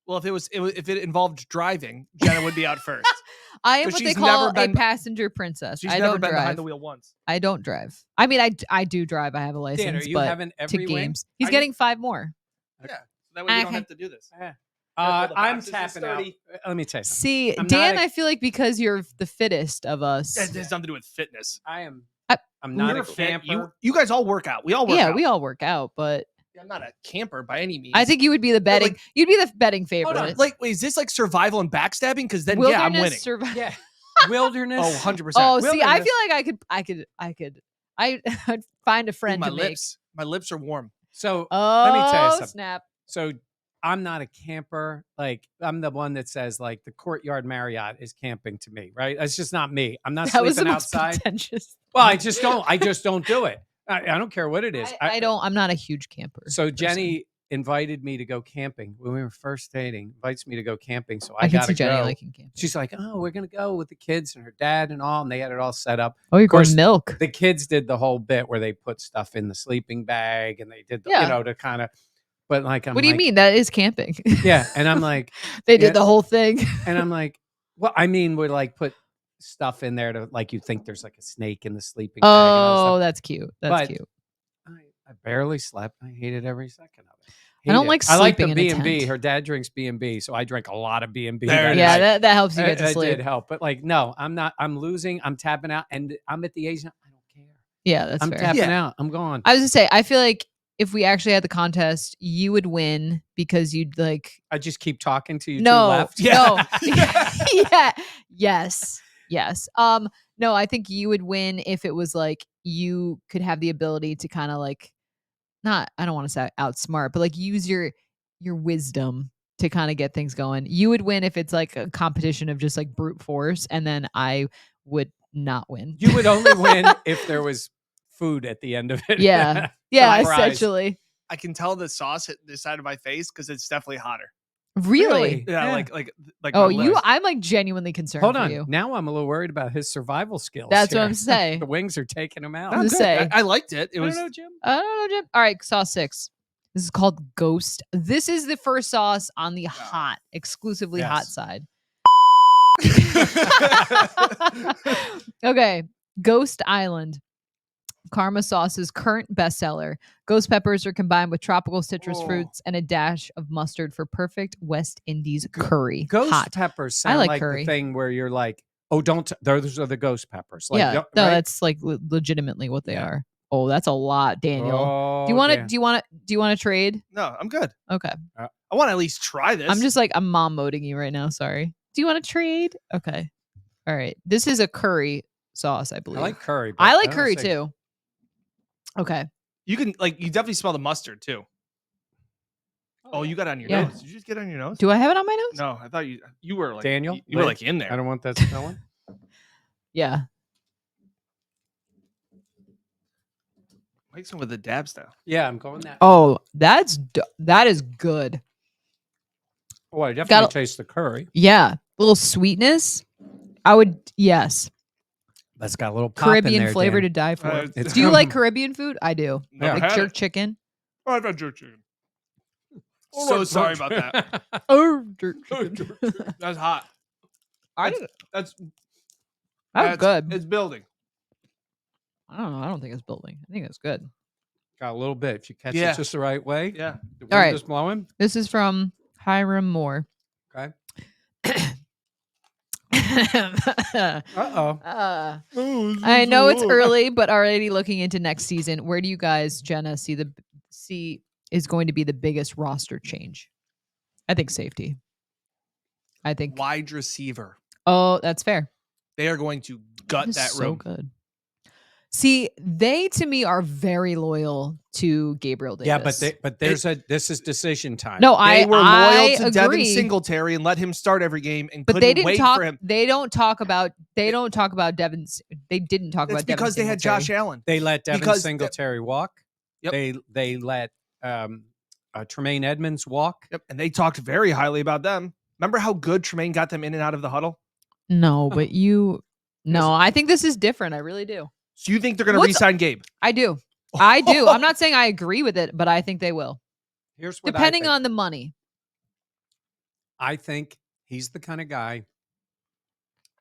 Well, if it involved driving, Jenna would be out first. I am But what they she's call never a been- passenger princess. She's I never don't been drive. behind the wheel once. I don't drive. I mean, I do drive. I have a license, Dan, are you but having to every wing? games, he's Are you- getting 5 more. Yeah. That way we don't Okay. have to do this. Yeah. Therefore, the I'm box is tapping out. 30. Let me tell you something. See, I'm not Dan, a- I feel like because you're the fittest of us. That has nothing to do with fitness. I'm I- not You're a fit. camper. You guys all work out. We all work Yeah, out. we all work out, but I'm not a camper by any means. I think you would be the betting. like- you'd be the betting Hold favorite. on, Like, wait, is this like survival and backstabbing? Because then, wilderness yeah, I'm winning. Yeah. Wilderness. Oh, 100%. Oh, see, I Wilderness. feel like I'd find a friend my to make. lips. My lips are warm. So Oh, me tell you something. snap! so I'm not a camper. Like I'm the one that says like the Courtyard Marriott is camping to me, right? That's just not me. I'm not That was the sleeping most outside. pretentious. Well, I just don't do it. I don't care what it is. I don't. I'm not a huge camper. So person. Jenny invited me to go camping when we were first dating. Invites me to go camping, so I I can got see to Jenny go. liking camping. She's like, "Oh, we're gonna go with the kids and her dad and all," and they had it all set up. Oh, you're course, going milk. The kids did the whole bit where they put stuff in the sleeping bag and they did, the, Yeah. to kind of. But like, I'm What do you like, mean? That is camping. Yeah, and I'm like, They did Yeah. the whole thing. and I'm like, well, I mean, we like put stuff in there to like you think there's like a snake in the sleeping bag. And all Oh, this that's cute. That's But- cute. stuff. I barely slept. I hated every second of it. I don't Hate it. like I like the sleeping in a B&B. tent. Her dad drinks B&B, so I drank a lot of B&B. There it Yeah, is. that helps you get to That sleep. did help, but like, no, I'm not. I'm losing. I'm tapping out, and I'm at the age. I don't care. Yeah, that's I'm fair. tapping Yeah. out. I'm gone. I was gonna say, I feel like if we actually had the contest, you would win because you'd like I just keep talking to you. no, two left. no, yeah, yes. No, I think you would win if it was like you could have the ability to kind of like, not, I don't want to say outsmart, but like use your wisdom to kind of get things going. You would win if it's like a competition of just like brute force, and then I would not win. You would only win if there was food at the end of it. Yeah. Yeah, Surprise. essentially. I can tell the sauce hit this side of my face because it's definitely hotter. Really? Yeah, Yeah. like Oh, my legs. I'm like genuinely concerned Hold for on. you. Now I'm a little worried about his survival skills. That's what here. I'm saying. The wings are taking him out. No, Just good. say. I liked it. It I was don't know, Jim. I don't know, Jim. All right, sauce 6. This is called Ghost. This is the first sauce on the hot, exclusively hot Yes. side. Okay, Ghost Island. Karma Sauce's current bestseller. Ghost peppers are combined with tropical citrus Oh. fruits and a dash of mustard for perfect West Indies curry. Ghost hot. peppers sound like like curry. the thing where you're like, oh, don't. Those are the ghost peppers. Like, Yeah, don't- no, right? that's like legitimately what they Yeah. are. Oh, that's a lot, Daniel. Oh, do you want to? damn. Do you want to trade? no, I'm good. Okay. I want to at least try this. I'm mom moding you right now. Sorry. Do you want to trade? Okay. All right. This is a curry sauce, I I believe. like curry. but I like don't curry say- too. Okay. You can you definitely smell the mustard too. Oh, you got it on your Yeah. nose. Did you just get it on your nose? Do I have it on my nose? No, I thought you were like Daniel, You were wait. like in there. I don't want that smelling. Yeah. Make some with the dab style. Yeah, I'm going that. Oh, that is good. Oh, I definitely Got- taste the curry. Yeah. Little sweetness. I would yes. That's got a little pop in Caribbean there, flavor Dan. to die for. It's Do you from- like Caribbean food? I do. Never Like had jerk it. chicken. Oh, I've had jerk chicken. So sorry about that. Oh, jerk chicken. That's hot. That's That's good. It's building. I don't know. I don't think it's building. I think it's good. Got a little bit. If you catch Yeah. it just the right way. Yeah. The All wind right. is blowing. This is from Hiram Moore. Okay. uh, Uh-oh. I know it's early, but already looking into next season, where do you guys, Jenna, see is going to be the biggest roster change? I think safety. I think. Wide receiver. Oh, that's fair. They are going to gut That that is so room. good. See, they to me are very loyal to Gabriel Davis. Yeah, but this is decision time. no, They were loyal I to Devin agree. Singletary and let him start every game and But couldn't they didn't wait talk. for him. They don't talk about. They don't talk about Devin. They didn't talk It's about Devin because they had Singletary. Josh Allen. They let Devin Because Singletary walk. Yep. They let Tremaine Edmonds walk. Yep. And they talked very highly about them. Remember how good Tremaine got them in and out of the huddle? No, but you. No, I think this is different. I really do. So you think they're going to What's- re-sign Gabe? I do. I do. I'm not saying I agree with it, but I think they will, Here's what depending I think. on the money. I think he's the kind of guy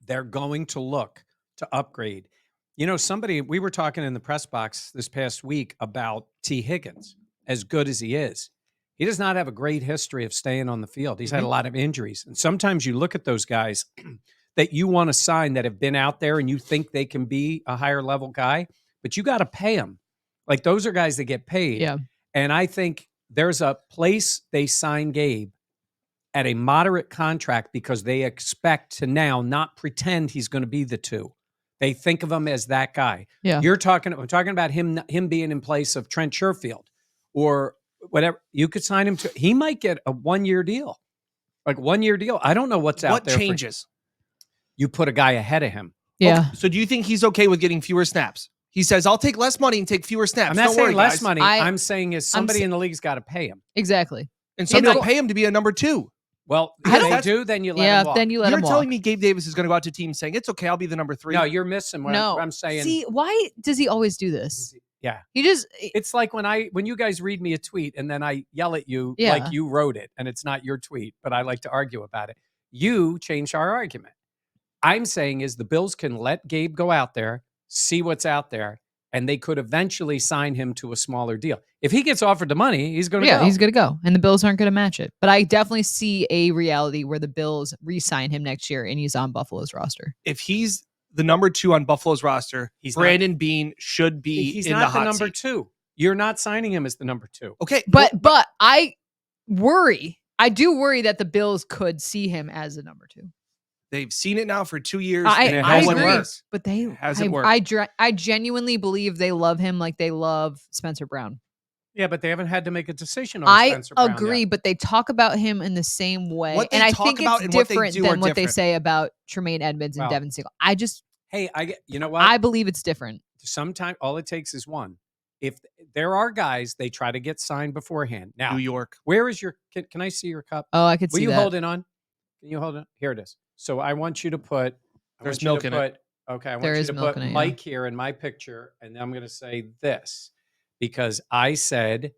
they're going to look to upgrade. You know, we were talking in the press box this past week about T. Higgins, as good as he is. He does not have a great history of staying on the field. He's had a lot of injuries. And sometimes you look at those guys that you want to sign that have been out there and you think they can be a higher level guy, but you got to pay them. Like those are guys that get paid. Yeah. And I think there's a place they sign Gabe at a moderate contract because they expect to now not pretend he's going to be the two. They think of him as that guy. Yeah. I'm talking about him being in place of Trent Sherfield or whatever. You could sign him to, he might get a 1-year deal. Like 1-year deal. I don't know what's out What there. changes? You put a guy ahead of him. Yeah. Okay, so do you think he's okay with getting fewer snaps? He says, I'll take less money and take fewer snaps. I'm not Don't saying worry, less guys. money. I'm saying is somebody sa- in the league's got to pay him. Exactly. And somebody It's will pay him to be a number 2. Well, I if don't- they do, then you let Yeah. him walk. Then you let You're him telling walk. me Gabe Davis is going to go out to teams saying, it's okay, I'll be the number 3? No, you're missing what No. I'm saying. See, why does he always do this? Yeah. He just. It's like when you guys read me a tweet and then I yell at you Yeah. like you wrote it and it's not your tweet, but I like to argue about it. You change our argument. I'm saying is the Bills can let Gabe go out there, see what's out there, and they could eventually sign him to a smaller deal. If he gets offered the money, he's going to Yeah, go. he's going to go. And the Bills aren't going to match it. But I definitely see a reality where the Bills re-sign him next year and he's on Buffalo's roster. If he's the number 2 on Buffalo's roster, He's not- Brandon Bean should be He's in not the the hot number seat. 2. You're not signing him as the number 2. Okay. But I worry. I do worry that the Bills could see him as a number 2. they've seen it now for 2 years. I and it I hasn't agree. worked. But they It hasn't I, worked. I genuinely believe they love him like they love Spencer Brown. Yeah, but they haven't had to make a decision on I Spencer Brown agree, yet. but they talk about him in the same way. What they And I talk think about it's and what they different do are than what they different. say about Tremaine Edmonds and Well, Devin Single. I just Hey, you know what? I believe it's different. Sometimes all it takes is one. if there are guys they try to get signed beforehand. Now, New York. where is your? Can I see your cup? Oh, I could Will see you that. hold it on? Can you hold it? Here it is. So I want you to put. There's milk in it. Okay, I want There you is to milk put in it, yeah. Mike here in my picture, and I'm going to say this because I said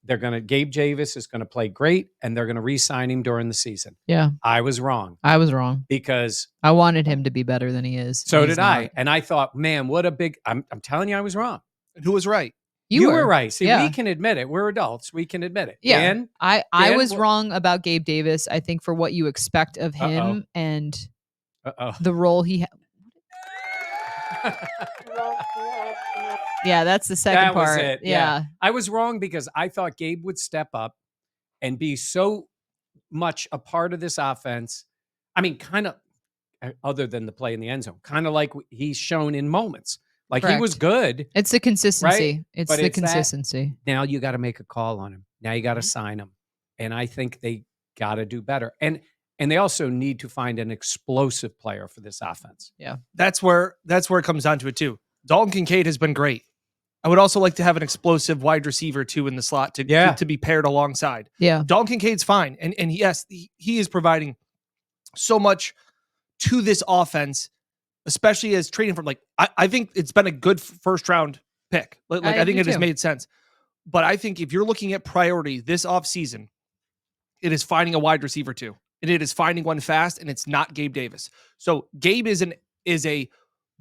Gabe Javis is going to play great, and they're going to re-sign him during the season. Yeah, I was wrong I was wrong. because I wanted him to be better than he is. so and he's did I, not. and I thought, man, what a big. I'm telling you, I was wrong. And who was right? You were right. See, yeah. we can admit it. We're adults. We can admit it. Yeah. Dan, I Dan, was what- wrong about Gabe Davis. I think for what you expect of him and uh-oh. the role he Yeah, that's the second That was part. it, Yeah. I was wrong because I thought Gabe would step up and be so much a part of this offense. I mean, kind of other than the play in the end zone, kind of like he's shown in moments. Like he was Correct. good. It's the consistency. It's But the it's that- consistency. Now you got to make a call on him. Now you got to Mm-hmm. sign him. And I think they got to do better. And they also need to find an explosive player for this offense. That's where it comes down to it too. Dalton Kincaid has been great. I would also like to have an explosive wide receiver too in the slot to be paired alongside. Yeah. Dalton Kincaid's fine, and yes, he is providing so much to this offense, especially as trading from I think it's been a good first round pick. I think do it has too. made sense. But I think if you're looking at priority this offseason, it is finding a wide receiver too. And it is finding one fast, and it's not Gabe Davis. So Gabe is a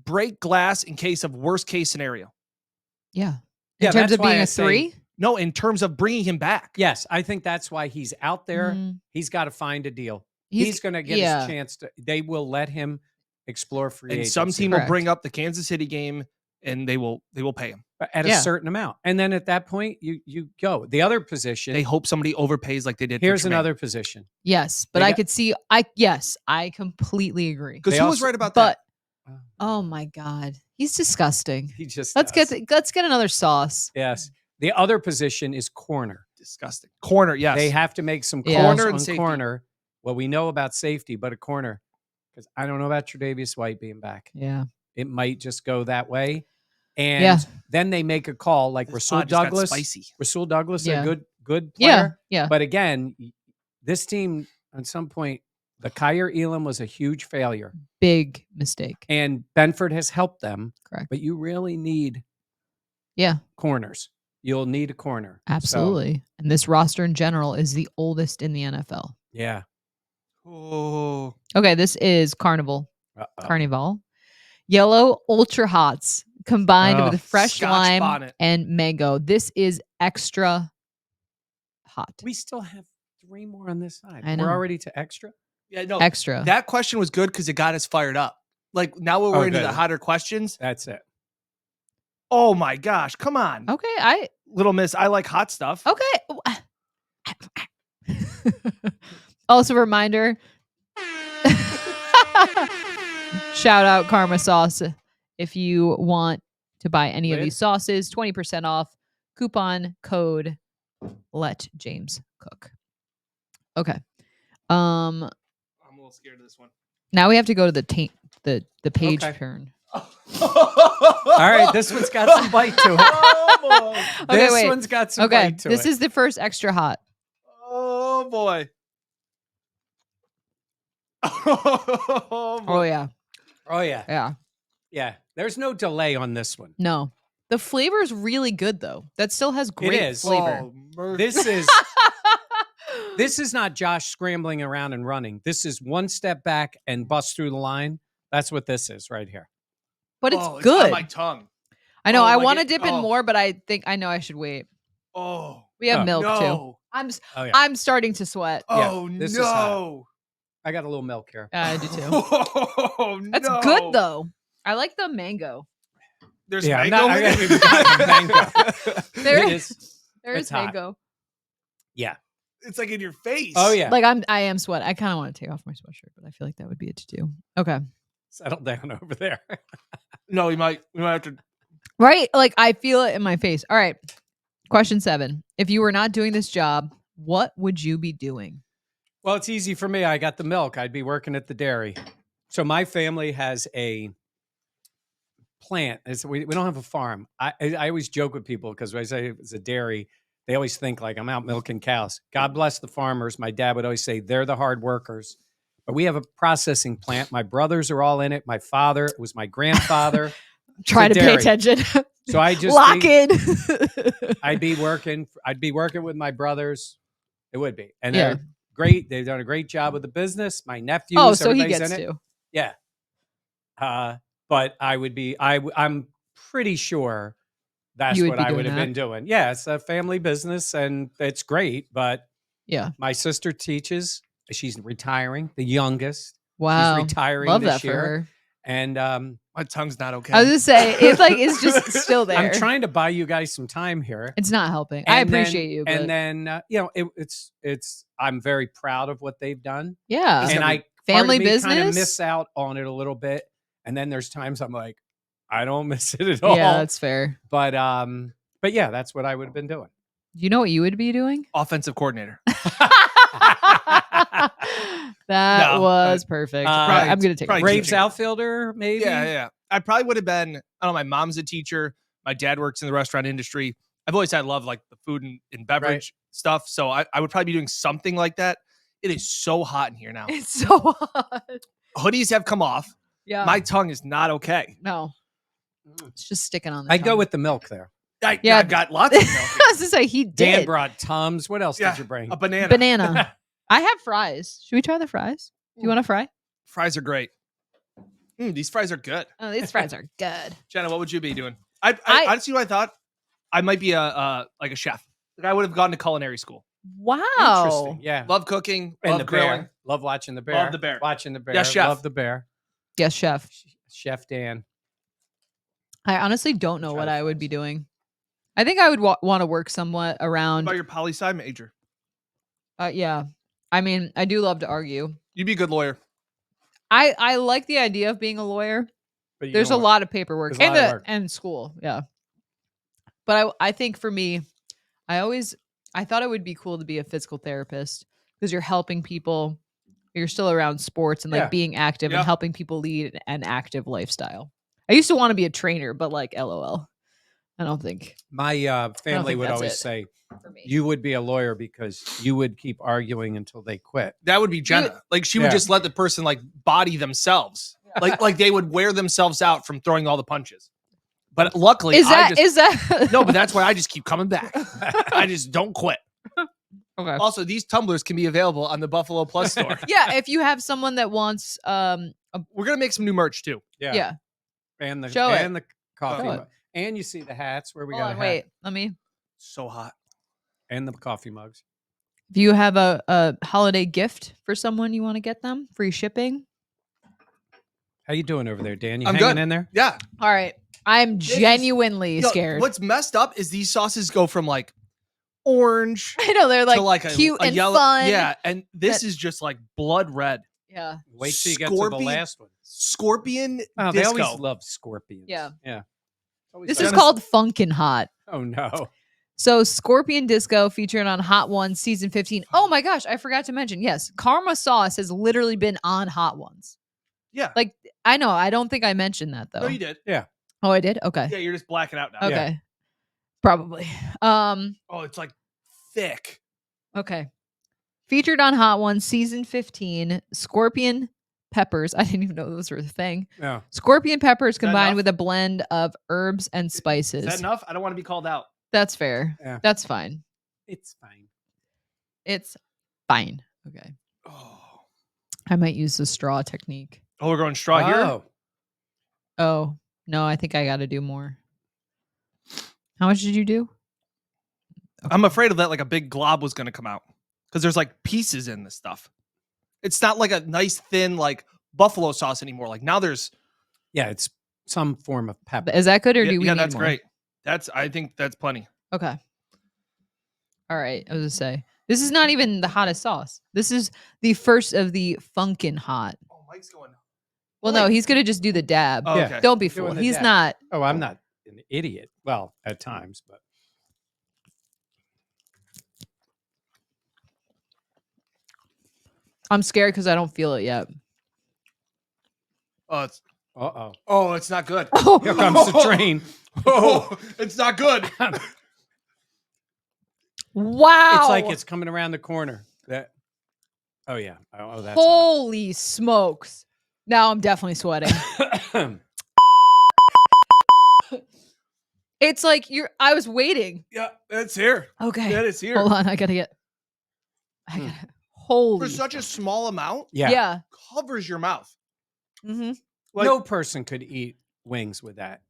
break glass in case of worst case scenario. Yeah. Yeah, In terms that's of why being I a say- 3? No, in terms of bringing him back. Yes, I think that's why he's out there. Mm, He's got to find a deal. He's going to get yeah. his chance to. They will let him explore free And agency. some team will Correct. bring up the Kansas City game, and they will pay him. at Yeah. a certain amount, and then at that point, you go. The other position. They hope somebody overpays like they did. Here's for Tremaine. another position. Yes, but They I got- could see I completely agree. Because They who was also- right about But that? oh my god, he's disgusting. He just Let's does. get another sauce. Yes. The other position is corner. Disgusting. Corner, yes. They have to make some calls Yeah. Corner and on safety. corner. Well, we know about safety, but a corner, because I don't know about Tre'Davious White being back. Yeah. It might just go that way. And Yeah. then they make a call like This Rasul pod just got Douglas. spicy. Rasul Douglas, Yeah. a good Yeah. player. Yeah. But again, this team, at some point, the Kyer Elam was a huge failure. Big mistake. And Benford has helped them. Correct. But you really need Yeah. corners. You'll need a corner. So, Absolutely. And this roster in general is the oldest in the NFL. yeah. Oh, Okay, this is Carnival. Uh-oh. Carnival. Yellow Ultra Hots combined Oh, with fresh Scotch lime bonnet. and mango. This is extra hot. We still have 3 more on this side. I know. We're already to extra. yeah, no. Extra. That question was good because it got us fired up. Like now we're Oh, into good. the hotter questions. That's it. Oh my gosh, come on, Okay, Little Miss. I like hot stuff. okay. Also, reminder. Shout out Karma Sauce if you want to buy any of With? these sauces. 20% off. Coupon code Let James Cook. Okay. I'm a little scared of this one. Now we have to go to the the page Okay. turn. All right. This one's got some bite to it. Oh, Okay, This wait. one's got some Okay, bite to this it. is the first extra hot. oh boy. Oh yeah, Oh, yeah. yeah. Yeah. There's no delay on this one. No, the flavor is really good though. That still has great is. flavor. This is not Josh scrambling around and running. This is one step back and bust through the line. That's what this is right here. but it's on good. my tongue. I know. Oh, I like want to it- dip in oh. more, but I think I know I should wait. Oh, We have Oh, milk too. no. Oh, yeah. I'm starting to sweat. Yeah, Oh this is hot. no. I got a little milk here. I do too. Oh, That's no. good though. I like the mango. There's Yeah, I'm mango not- in I it? haven't even gotten the mango. There It is is. there is it's hot. mango. Yeah. It's like in your face. Oh, yeah. Like I am sweating. I kind of want to take off my sweatshirt, but I feel like that would be it to do. Okay. Settle down over there. No, we might have to. Right? Like I feel it in my face. All right. Question 7. If you were not doing this job, what would you be doing? Well, it's easy for me. I got the milk. I'd be working at the dairy. So my family has a plant. We don't have a farm. I always joke with people because when I say it's a dairy, they always think like I'm out milking cows. God bless the farmers. My dad would always say they're the hard workers. But we have a processing plant. My brothers are all in it. My father, it was my grandfather. Try to pay dairy. attention. So I just Lock in. I'd be working with my brothers. It would be. And Yeah. they're great. They've done a great job with the business. My nephews, Oh, so he everybody's gets in it. to. Yeah. But I would be, I'm pretty sure that's You would what be I doing would have that. been doing. Yeah, it's a family business and it's great. But Yeah. my sister teaches. She's retiring, the youngest. Wow. She's retiring Love this that for year. her. And My tongue's not okay. I was just say it's like it's just still there. I'm trying to buy you guys some time here. It's not helping. I And then- appreciate you, but And then, it's, I'm very proud of what they've done. yeah, And I family kind of business. miss out on it a little bit. And then there's times I'm like, I don't miss it at all. Yeah, that's fair. But yeah, that's what I would have been doing. You know what you would be doing? Offensive coordinator. That No, was perfect. probably- I'm gonna take probably it. Braves teaching. outfielder, maybe. Yeah. I probably would have been, I don't know, my mom's a teacher. My dad works in the restaurant industry. I've always had love like the food and beverage stuff. So I would probably be doing something like that. It is so hot in here now. It's so hot. Hoodies have come off. Yeah. My tongue is not okay. no. It's just sticking on the I'd go tongue. with the milk there. Yeah. I've got lots of milk. I was to say he Dan did. brought Tums. What else Yeah, did you bring? A banana. Banana. I have fries. Should we try the fries? Do you want a fry? Fries are great. These fries are good. Oh, these fries are good. Jenna, what would you be doing? I honestly, what I thought I might be a chef. Like I would have gone to culinary school. Wow. Interesting. Yeah. Love cooking. And love the grilling. bear. Love watching the bear. Love the bear. Watching the bear. Yes, chef. Love the bear. Yes, chef. Chef Dan. I honestly don't know Try what the I would be fries. doing. I think I would want to work somewhat What around. about your poli sci major? Yeah. I mean, I do love to argue. You'd be a good lawyer. I like the idea of being a lawyer. But you There's a know what? lot of paperwork There's a lot of work. and school. Yeah. But I think for me, I thought it would be cool to be a physical therapist because you're helping people. You're still around sports and like Yeah. being active Yeah. and helping people lead an active lifestyle. I used to want to be a trainer, but like LOL. I don't think My family think would that's always it. say, for me. you would be a lawyer because you would keep arguing until they quit. That would be Jenna. Like she would Yeah. just let the person like body themselves. Like they would wear themselves out from throwing all the punches. But luckily, is I that no, but that's why I just keep coming back. I just don't quit. okay? Also, these tumblers can be available on the Buffalo Plus store. Yeah, if you have someone that wants We're gonna make some new merch too. yeah. And the Show it. and the coffee. Show it. mug. And you see the hats where we Hold got on, a hat. wait. Let me. So hot. And the coffee mugs. If you have a holiday gift for someone you want to get them, free shipping. How you doing over there, Dan? You I'm hanging good. in there? Yeah. All right. I'm This is- genuinely Yo, scared. What's messed up is these sauces go from like orange I know they're like, to like a, cute a and yellow. fun. Yeah, and this that- is just like blood red. Yeah. Wait till you get to the Scorpion- last one. Scorpion Oh, they disco. always love scorpions. Yeah. Yeah. Always This like- is Jenna's- called Funkin' Hot. Oh no. So Scorpion Disco featured on Hot Ones season 15. Oh my gosh, I forgot to mention. Yes, Karma Sauce has literally been on Hot Ones. Yeah. Like I know, I don't think I mentioned that though. No, you did. Oh, I did? Okay. Yeah, you're just blacking out now. Okay. Probably. Oh, it's like thick. Okay. Featured on Hot Ones season 15, Scorpion peppers. I didn't even know those were a thing. Yeah. Scorpion peppers that combined enough? with a blend of herbs and spices. Is that enough? I don't want to be called out. That's fair. Yeah. That's fine. It's fine. It's fine. Okay. Oh, I might use the straw technique. we're going straw here. Oh. Oh, no, I think I got to do more. How much did you do? I'm afraid of that. Like a big glob was going to come out because there's like pieces in this stuff. It's not like a nice thin like buffalo sauce anymore. Like now there's Yeah, it's some form of pepper. Is that good or yeah, do we yeah, need that's more? great. I think that's plenty. Okay. All right. I was going to say, this is not even the hottest sauce. This is the first of the Funkin' Hot. Oh, Mike's going. Well, no, he's going to just do the dab. Oh, Yeah. okay. Don't be Doing fooled. the He's dab. not. Oh, I'm not an idiot. Well, at times, but I'm scared because I don't feel it yet. Oh, it's Uh-oh. Oh, it's not good. Here comes the train. Oh, it's not good. Wow. It's like it's coming around the corner. Oh, yeah. Oh, that's Holy smokes. Now I'm definitely sweating. hot. It's like I was waiting. Yeah, it's here. Okay. That is here. Hold on. I gotta holy. For such a small amount, Yeah. Yeah. covers your mouth. Mm-hmm. Like, No person could eat wings with that.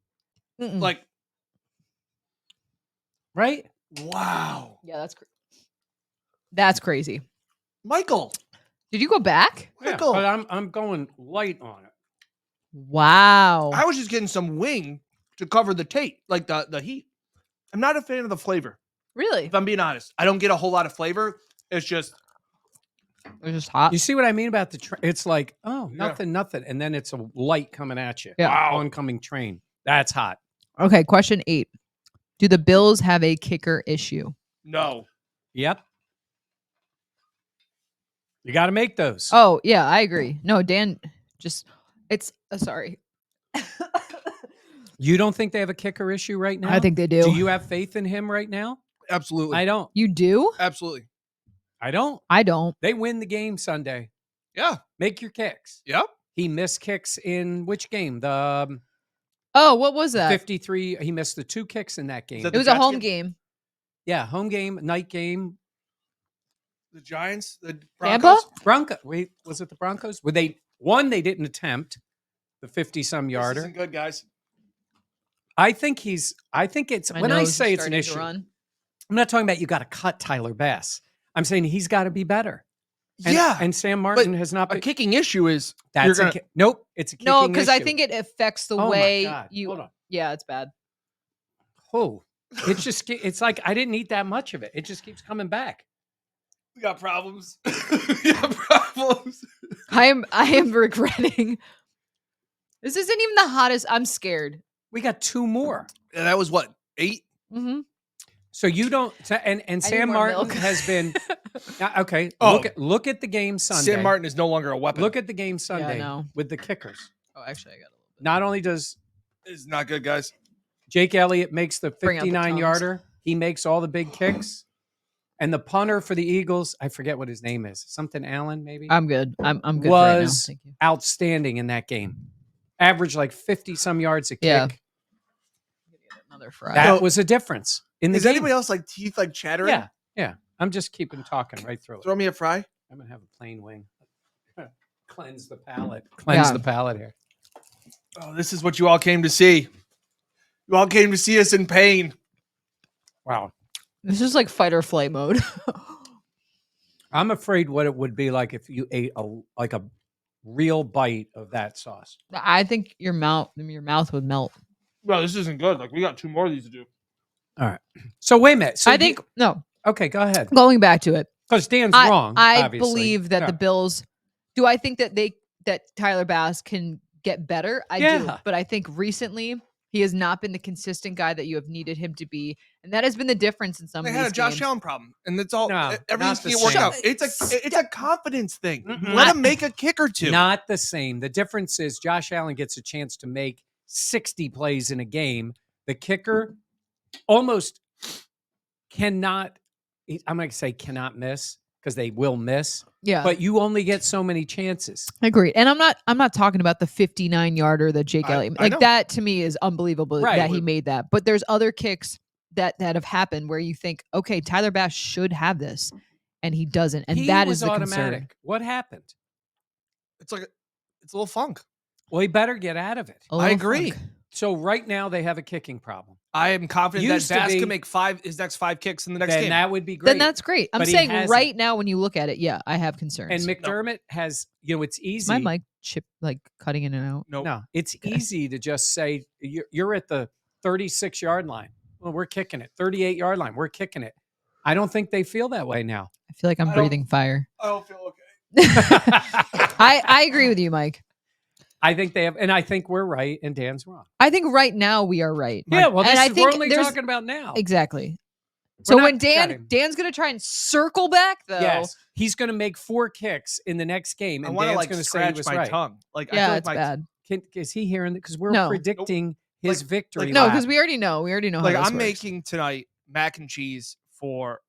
like, Right? wow. Yeah, that's crazy. Michael. Did you go back? Yeah, Michael. but I'm going light on it. Wow. I was just getting some wing to cover the like the heat. I'm not a fan of the flavor. Really? If I'm being honest, I don't get a whole lot of flavor. It's just It was just hot. You see what I mean about the train? It's like, oh, Yeah. nothing. And then it's a light coming at you. Yeah. Wow. Oncoming train. That's hot. Okay, question 8. Do the Bills have a kicker issue? no. Yep. You got to make those. Oh, yeah, I agree. No, Dan just it's sorry. You don't think they have a kicker issue right now? I think they do. Do you have faith in him right now? Absolutely. I don't. You do? Absolutely. I don't. I don't. They win the game Sunday. Yeah. Make your kicks. Yep. He missed kicks in which game? The Oh, what was that? 53. He missed the 2 kicks in that game. that It was a home game. Yeah, home game, night game. The Giants, the Tampa? Broncos. Wait, was it the Broncos? Were they one? They didn't attempt the 50-some This yarder. isn't good, guys. I think it's My when I nose is say it's an starting to issue. run. I'm not talking about you got to cut Tyler Bass. I'm saying he's got to be better. And, yeah. and Sam Martin has not a been. kicking issue is That's gonna- nope. It's a kicking No, because I issue. think it affects the Oh my way God. you. Hold on. Yeah, it's bad. Oh, it's just it's like I didn't eat that much of it. It just keeps coming back. we got problems. we got problems. I am regretting. This isn't even the hottest. I'm scared. We got 2 more. And that was what? 8? Mm-hmm. So you don't. And Sam more Martin milk. has been okay. Oh. Look at the game Sunday. Sam Martin is no longer a weapon. Look at the game Sunday know. with the kickers. Oh, actually, I got a little bit. Not only does It's not good, guys. Jake Elliott makes the Bring out the 59-yarder, he makes all the big kicks, and the punter for the Eagles, I forget what his name is, something Allen maybe, I'm good. I'm good right now. was Thank you. outstanding in that game. Averaged like 50-some yards a kick. Yeah. Another fry. That So- was a difference in the Is game. anybody else like teeth like chattering? Yeah, yeah. I'm just keeping talking right through it. Throw me a fry. I'm gonna have a plain wing. Cleanse the palate. Cleanse Yeah. the palate here. Oh, this is what you all came to see. You all came to see us in pain. Wow. This is like fight or flight mode. I'm afraid what it would be like if you ate a real bite of that sauce. I think your mouth would melt. Well, this isn't good. Like we got 2 more of these to do. All right. So wait a minute. So I think no. okay, go ahead. Going back to it, Because Dan's I wrong. I obviously. believe that Yeah. the Bills. Do I think that Tyler Bass can get better? I do, Yeah. but I think recently he has not been the consistent guy that you have needed him to be, and that has been the difference in some They of had these a Josh games. Allen problem, and it's all No, everything's not the getting worked same. out. It's a confidence thing. Mm-mm. Let him make a kick or 2. Not the same. The difference is Josh Allen gets a chance to make 60 plays in a game. The kicker almost cannot. I'm going to say cannot miss because they will miss. Yeah, But you only get so many chances. agreed. And I'm not talking about the 59-yarder that Jake Elliott I like know. that to me is unbelievable Right. that he made that. But there's other kicks that have happened where you think, okay, Tyler Bass should have this, and he doesn't, and He that was is the automatic. concern. What happened? It's like it's a little funk. Well, he better get out of it. A I little agree. funk. So right now they have a kicking problem. I am confident that Used to Bass be- can make his next 5 kicks in the next Then game. that would be great. Then that's great. I'm But he saying hasn't. right now when you look at it, yeah, I have concerns. and McDermott has, it's Is easy. my mic chip like cutting in and out? Nope. No, it's Okay. easy to just say you're at the 36-yard line. Well, we're kicking it. 38-yard line. We're kicking it. I don't think they feel that way now. I feel like I'm I don't- breathing fire. I don't feel okay. I agree with you, Mike. I think they have, and I think we're right, and Dan's wrong. I think right now we are right. Yeah, well, And I we're think only there's- talking about now. Exactly. So not when got him. Dan's gonna try and circle back though. Yes, he's going to make 4 kicks in the next game, I and want to Dan's like going to say he scratch was my right. tongue. Like I Yeah, feel like it's my bad. Is he hearing? Because we're No. predicting his Like- victory. like- No, lap. because we already know. We already know Like how this I'm works. making tonight mac and cheese for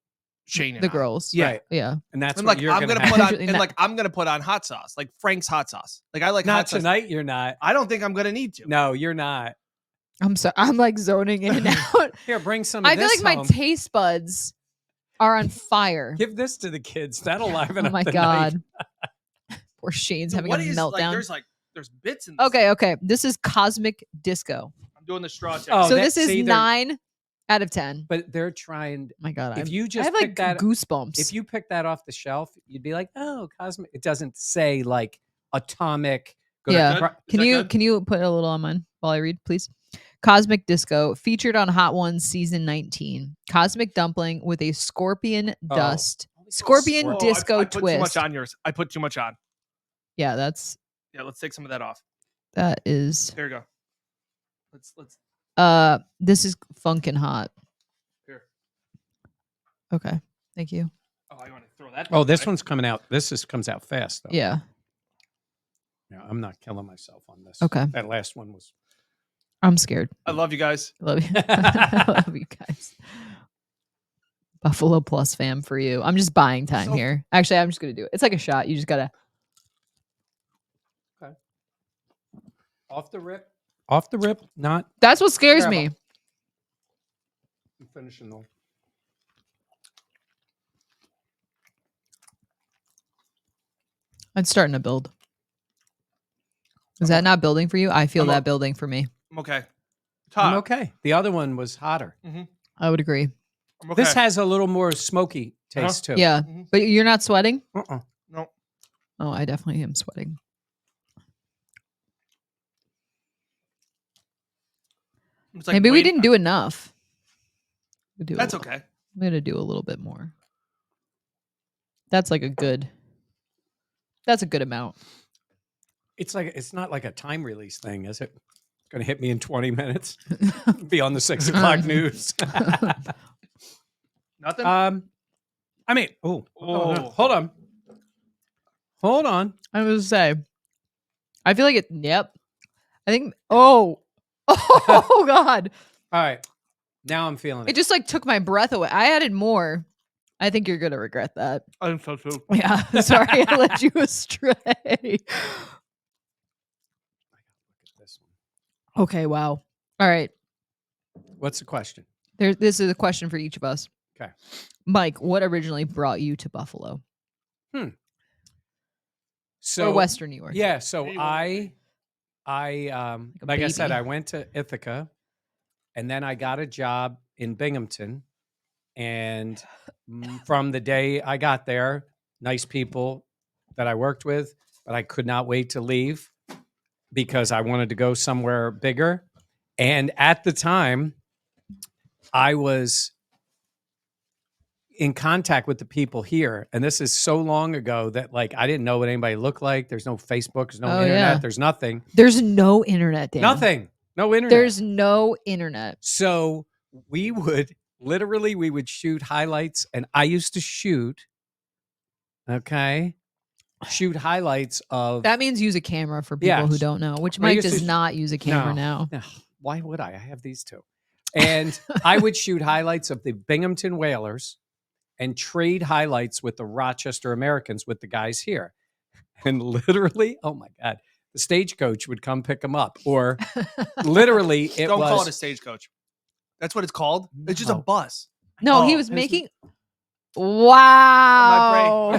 Shane and the I. girls. Yeah. Right. Yeah. and that's And what like you're I'm gonna gonna have. put on Usually and not- like I'm gonna put on hot sauce, like Frank's hot sauce. Like I like Not hot sauce. tonight. You're not. I don't think I'm gonna need to. No, you're not. I'm so I'm like zoning in and out. Here, bring some. Of I feel this like my home. taste buds are on fire. Give this to the kids. That'll liven Oh up my the god. night. Poor Shane's Dude, having a what is, meltdown. there's bits in this. Okay. This is Cosmic Disco. I'm doing the straw test. Oh, so that- this is see, they're- 9 out of 10. But they're trying. My god. If I'm- you I just have pick like that, goosebumps. if you pick that off the shelf, you'd be like, "Oh, cosmic." It doesn't say like atomic. Yeah. Good? Is Can that you good? can you put a little on mine while I read, please? Cosmic Disco featured on Hot Ones season 19. Cosmic dumpling with a scorpion Oh. dust. Scorpion Oh, disco I put twist. too much on yours. I put too much on. Yeah, Yeah, let's take some of that off. that is There you go. Let's this is funkin' hot. here. Okay. Thank you. Oh, I want to throw that. Oh, this away. one's coming out. Comes out fast though. Yeah. Yeah, I'm not killing myself on this. Okay. That last one was. I'm scared. I love you guys. I love you. I love you guys. Buffalo Plus fam for you. I'm just buying time So- here. Actually, I'm just gonna do it. It's like a shot. You just gotta. Off the rip. Off the rip. Not That's what scares Grab me. I'm finishing though. It's starting to build. Is that not building for you? I feel I'm that up. building for me. I'm okay. I'm Todd, okay. The other one was hotter. I would agree. I'm okay. This has a little more smoky taste too. Yeah, Mhm. but you're not sweating. Uh-uh. No. Oh, I definitely am sweating. It's like Maybe we waiting- didn't do enough. We do. That's okay. I'm gonna do a little bit more. That's like a good. That's a good amount. It's not like a time release thing, is it? It's going to hit me in 20 minutes. Be on the 6 o'clock news. Nothing. I mean, Oh. hold on. I was say. I feel like it. Yep. I think. Oh. Oh God! All right, now I'm feeling It it. just like took my breath away. I added more. I think you're gonna regret that. I'm so too. Yeah. Sorry, I led you astray. This one. Okay. Wow. All right. What's the question? This is a question for each of us. Okay. Mike, what originally brought you to Buffalo So or Western New York? Yeah, so Hey, I a like I said, baby. I went to Ithaca, and then I got a job in Binghamton, and from the day I got there, nice people that I worked with, but I could not wait to leave because I wanted to go somewhere bigger. And at the time, I was in contact with the people here, and this is so long ago that like I didn't know what anybody looked like. There's no Facebook, there's no Oh, internet, yeah. there's nothing. There's no internet. Dan. Nothing. No internet. There's no internet. So we would shoot highlights, and I used to shoot highlights of That means use a camera for people Yeah. who don't know, which I Mike used to does sh- not use a camera No. now. Ugh, why would I? I have these two. And I would shoot highlights of the Binghamton Whalers and trade highlights with the Rochester Americans with the guys here. And literally, oh my God, the stagecoach would come pick them up. Or literally, it Don't was. call it a stagecoach. That's what it's called. It's just a No. bus. No, he Oh, was his- making. Wow.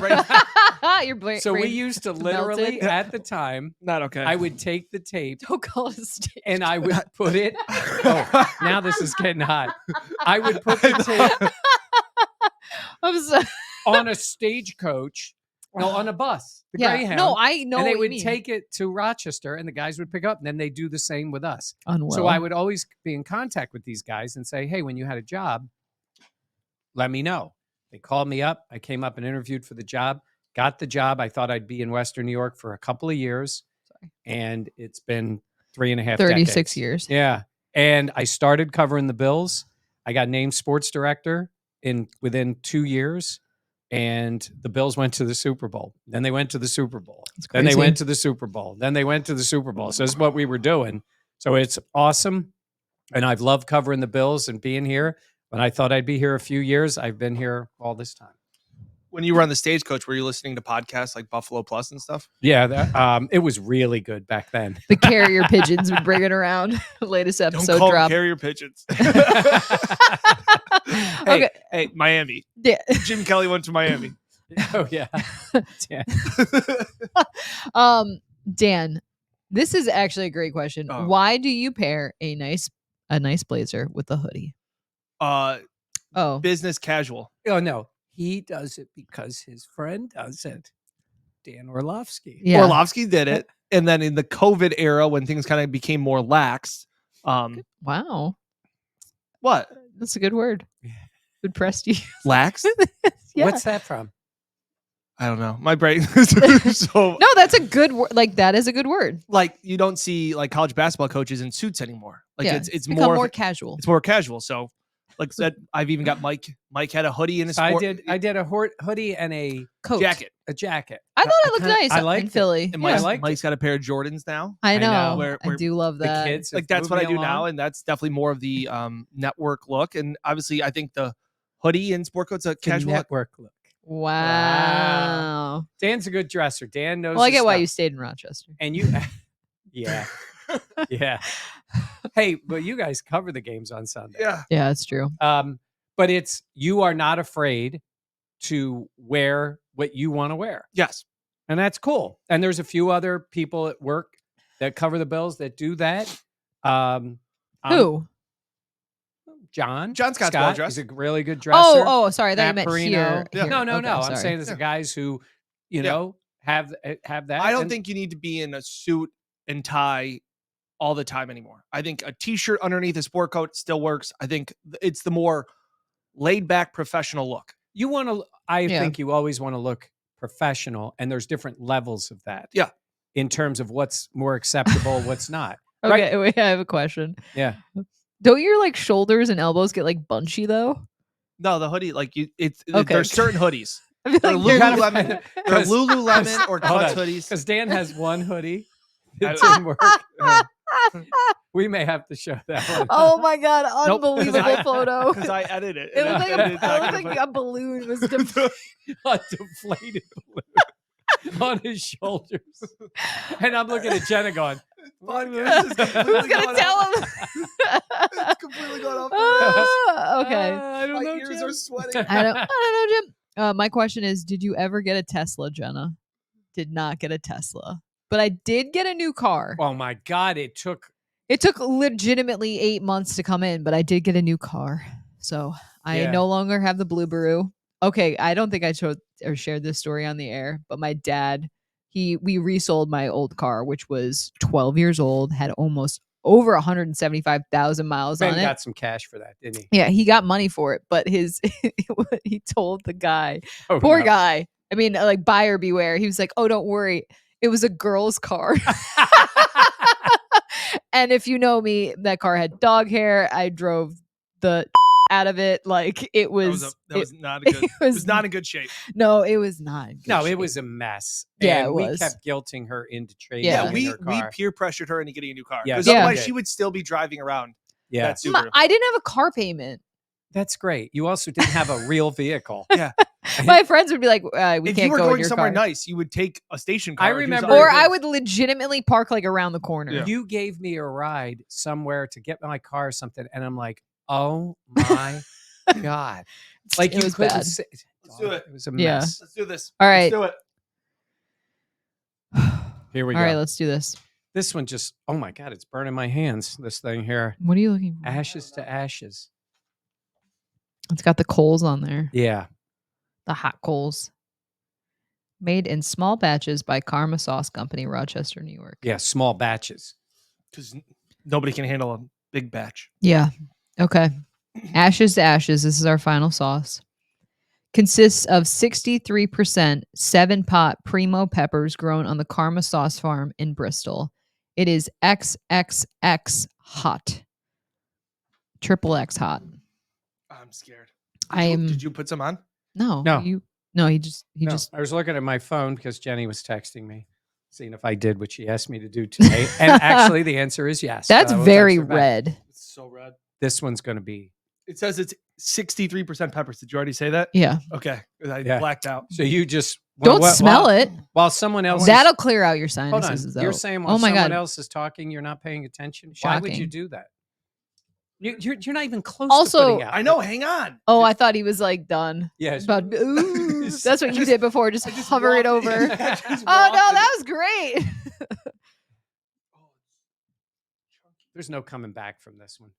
my Your brain. so we used to literally, melted. at the time, Not okay. I would take the tape Don't call it a stage. and I would put it. Oh, now this is getting hot. I would put the tape I'm sorry. on a stagecoach, no, on a bus, the Yeah. Greyhound. No, I know. and they what you would mean. take it to Rochester, and the guys would pick up, and then they do the same with us. Unwell. So I would always be in contact with these guys and say, "Hey, when you had a job, let me know." They called me up. I came up and interviewed for the job. Got the job. I thought I'd be in Western New York for a couple of years, and it's been 3.5 36 decades. years. Yeah. And I started covering the Bills. I got named sports director within 2 years. and the Bills went to the Super Bowl. Then they went to the Super Bowl. That's Then they crazy. went to the Super Bowl. Then they went to the Super Bowl. So this is what we were doing. So it's awesome. And I've loved covering the Bills and being here. When I thought I'd be here a few years, I've been here all this time. When you were on the Stagecoach, were you listening to podcasts like Buffalo Plus and stuff? Yeah, it was really good back then. The carrier pigeons would bring it around. Latest episode Don't call them drop. carrier pigeons. Okay. Hey, Miami. Yeah. Jim Kelly went to Miami. Oh yeah. Yeah. Dan, this is actually a great question. Oh. Why do you pair a nice blazer with a hoodie? Oh, Business casual. Oh no, he does it because his friend does it. Dan Orlovsky. yeah. Orlovsky did it. And then in the COVID era, when things kind of became more lax, Wow, what? that's a good word. Good prestige. Lax? Yeah. What's that from? I don't know. My brain is so No, that's a good word. Like that is a good word. like you don't see like college basketball coaches in suits anymore. Like Yeah, it's become more more casual. it's more casual. So like I said, I've even got Mike. Mike had a hoodie in his So I did a hoodie and a Coat. jacket. jacket. I thought it looked kinda- nice I in liked it. Philly. And Yeah. Mike's, liked Mike's got a pair of Jordans now. I I know. know. Where- I do love The that. kids have Like that's moved what I me do now, along. and that's definitely more of the network look. And obviously, I think the hoodie and sport coat's a The casual look. network look. Wow. Dan's a good dresser. Dan knows. Well, I his get why stuff. you stayed in Rochester. And you, yeah, yeah. Hey, but you guys cover the games on Sunday. Yeah. Yeah, that's true. But it's you are not afraid to wear what you want to wear, Yes. and that's cool. And there's a few other people at work that cover the Bills that do that. Who? John Scott's well Scott dressed. is a really good dresser. Oh, sorry. I thought you Matt meant Perino. here. Yeah. here. No, Okay, I'm sorry. saying there's Yeah. guys who, Yeah. have that. I don't and- think you need to be in a suit and tie all the time anymore. I think a t-shirt underneath a sport coat still works. I think it's the more laid back professional look. you want to. I Yeah. think you always want to look professional, and there's different levels of that. Yeah. In terms of what's more acceptable, what's not. Okay, wait, I have a question. Yeah. Don't your like shoulders and elbows get like bunchy though? No, the hoodie, like Okay. there's certain hoodies. I feel They're like you're- Lululemon. They're 'Cause- Lululemon or Hold Clutch on. hoodies. Because Dan has one hoodie. It I- didn't work. We may have to show that one. Oh my god, Nope, 'cause unbelievable I- photo. Because I edited it. It and looked I like edited that it looked kind like of a balloon was A deflated balloon on his shoulders. And I'm looking at Jenna going, Podcast is completely Who's gonna gone tell off- him? It's completely gone off. the rails. Okay. I don't My know. ears Jim." are sweating. I don't know, Jim. My question is, did you ever get a Tesla, Jenna? Did not get a Tesla. But I did get a new car. Oh my God. It took. It took legitimately 8 months to come in, but I did get a new car. So I Yeah. no longer have the Blueberry. Okay, I don't think I showed or shared this story on the air, but my dad, we resold my old car, which was 12 years old, had almost over 175,000 miles Ben on it. got some cash for that, didn't he? Yeah, he got money for it, but he told the guy, Oh, poor no. guy. I mean, like buyer beware. He was like, "Oh, don't worry, it was a girl's car." And if you know me, that car had dog hair. I drove the out of it. Like it was. That was not a good. it It was not in good shape. No, it was not. in good No, it shape. was a mess. Yeah, and it we was. kept guilting her into trading. Yeah. Yeah, we her we car. peer pressured her into getting a new car. Yes, Because Yeah. otherwise we she did. would still be driving around. Yeah, That Subaru. I didn't have a car payment. that's great. You also didn't have a real vehicle. My friends would be like, "We if can't you were go in going your somewhere car." nice, you would take a station car. I or do remember- something Or like I this. would legitimately park like around the corner. Yeah. You gave me a ride somewhere to get my car or something, and I'm like, oh my God. Like It you was couldn't bad. say- Let's do it. It was a Yeah. mess. Let's do this. All right. Let's do it. Here we All go. right, let's do this. This one just, oh my God, it's burning my hands, this thing here. What are you looking for? Ashes to ashes. It's got the coals on there. Yeah. The hot coals. Made in small batches by Karma Sauce Company, Rochester, New York. Yeah. Small batches. Because nobody can handle a big batch. Yeah. Okay. Ashes to ashes. This is our final sauce. Consists of 63% 7-pot primo peppers grown on the Karma Sauce Farm in Bristol. It is XXX hot. Triple X hot. I'm scared. I am. Did you put some on? No. No. You No, he just No, I was looking at my phone because Jenny was texting me, seeing if I did what she asked me to do today. And actually, the answer is yes. That's I will very text her back. red. It's so red. This one's going to be. It says it's 63% peppers. Did you already say that? Yeah. Okay. I Yeah. blacked out. So you just Don't smell it. While someone else. That'll clear out your Hold on. sinuses. You're though. saying while Oh my someone God. else is talking, you're not paying attention. Why would you Shocking. do that? You're not even close. Also- to putting out. I know. Hang on. Oh, I thought he was like done. Yes. But ooh, that's what you did before. Just I just hover it walked over. in. Oh I just no, walked in. that was great. There's no coming back from this one.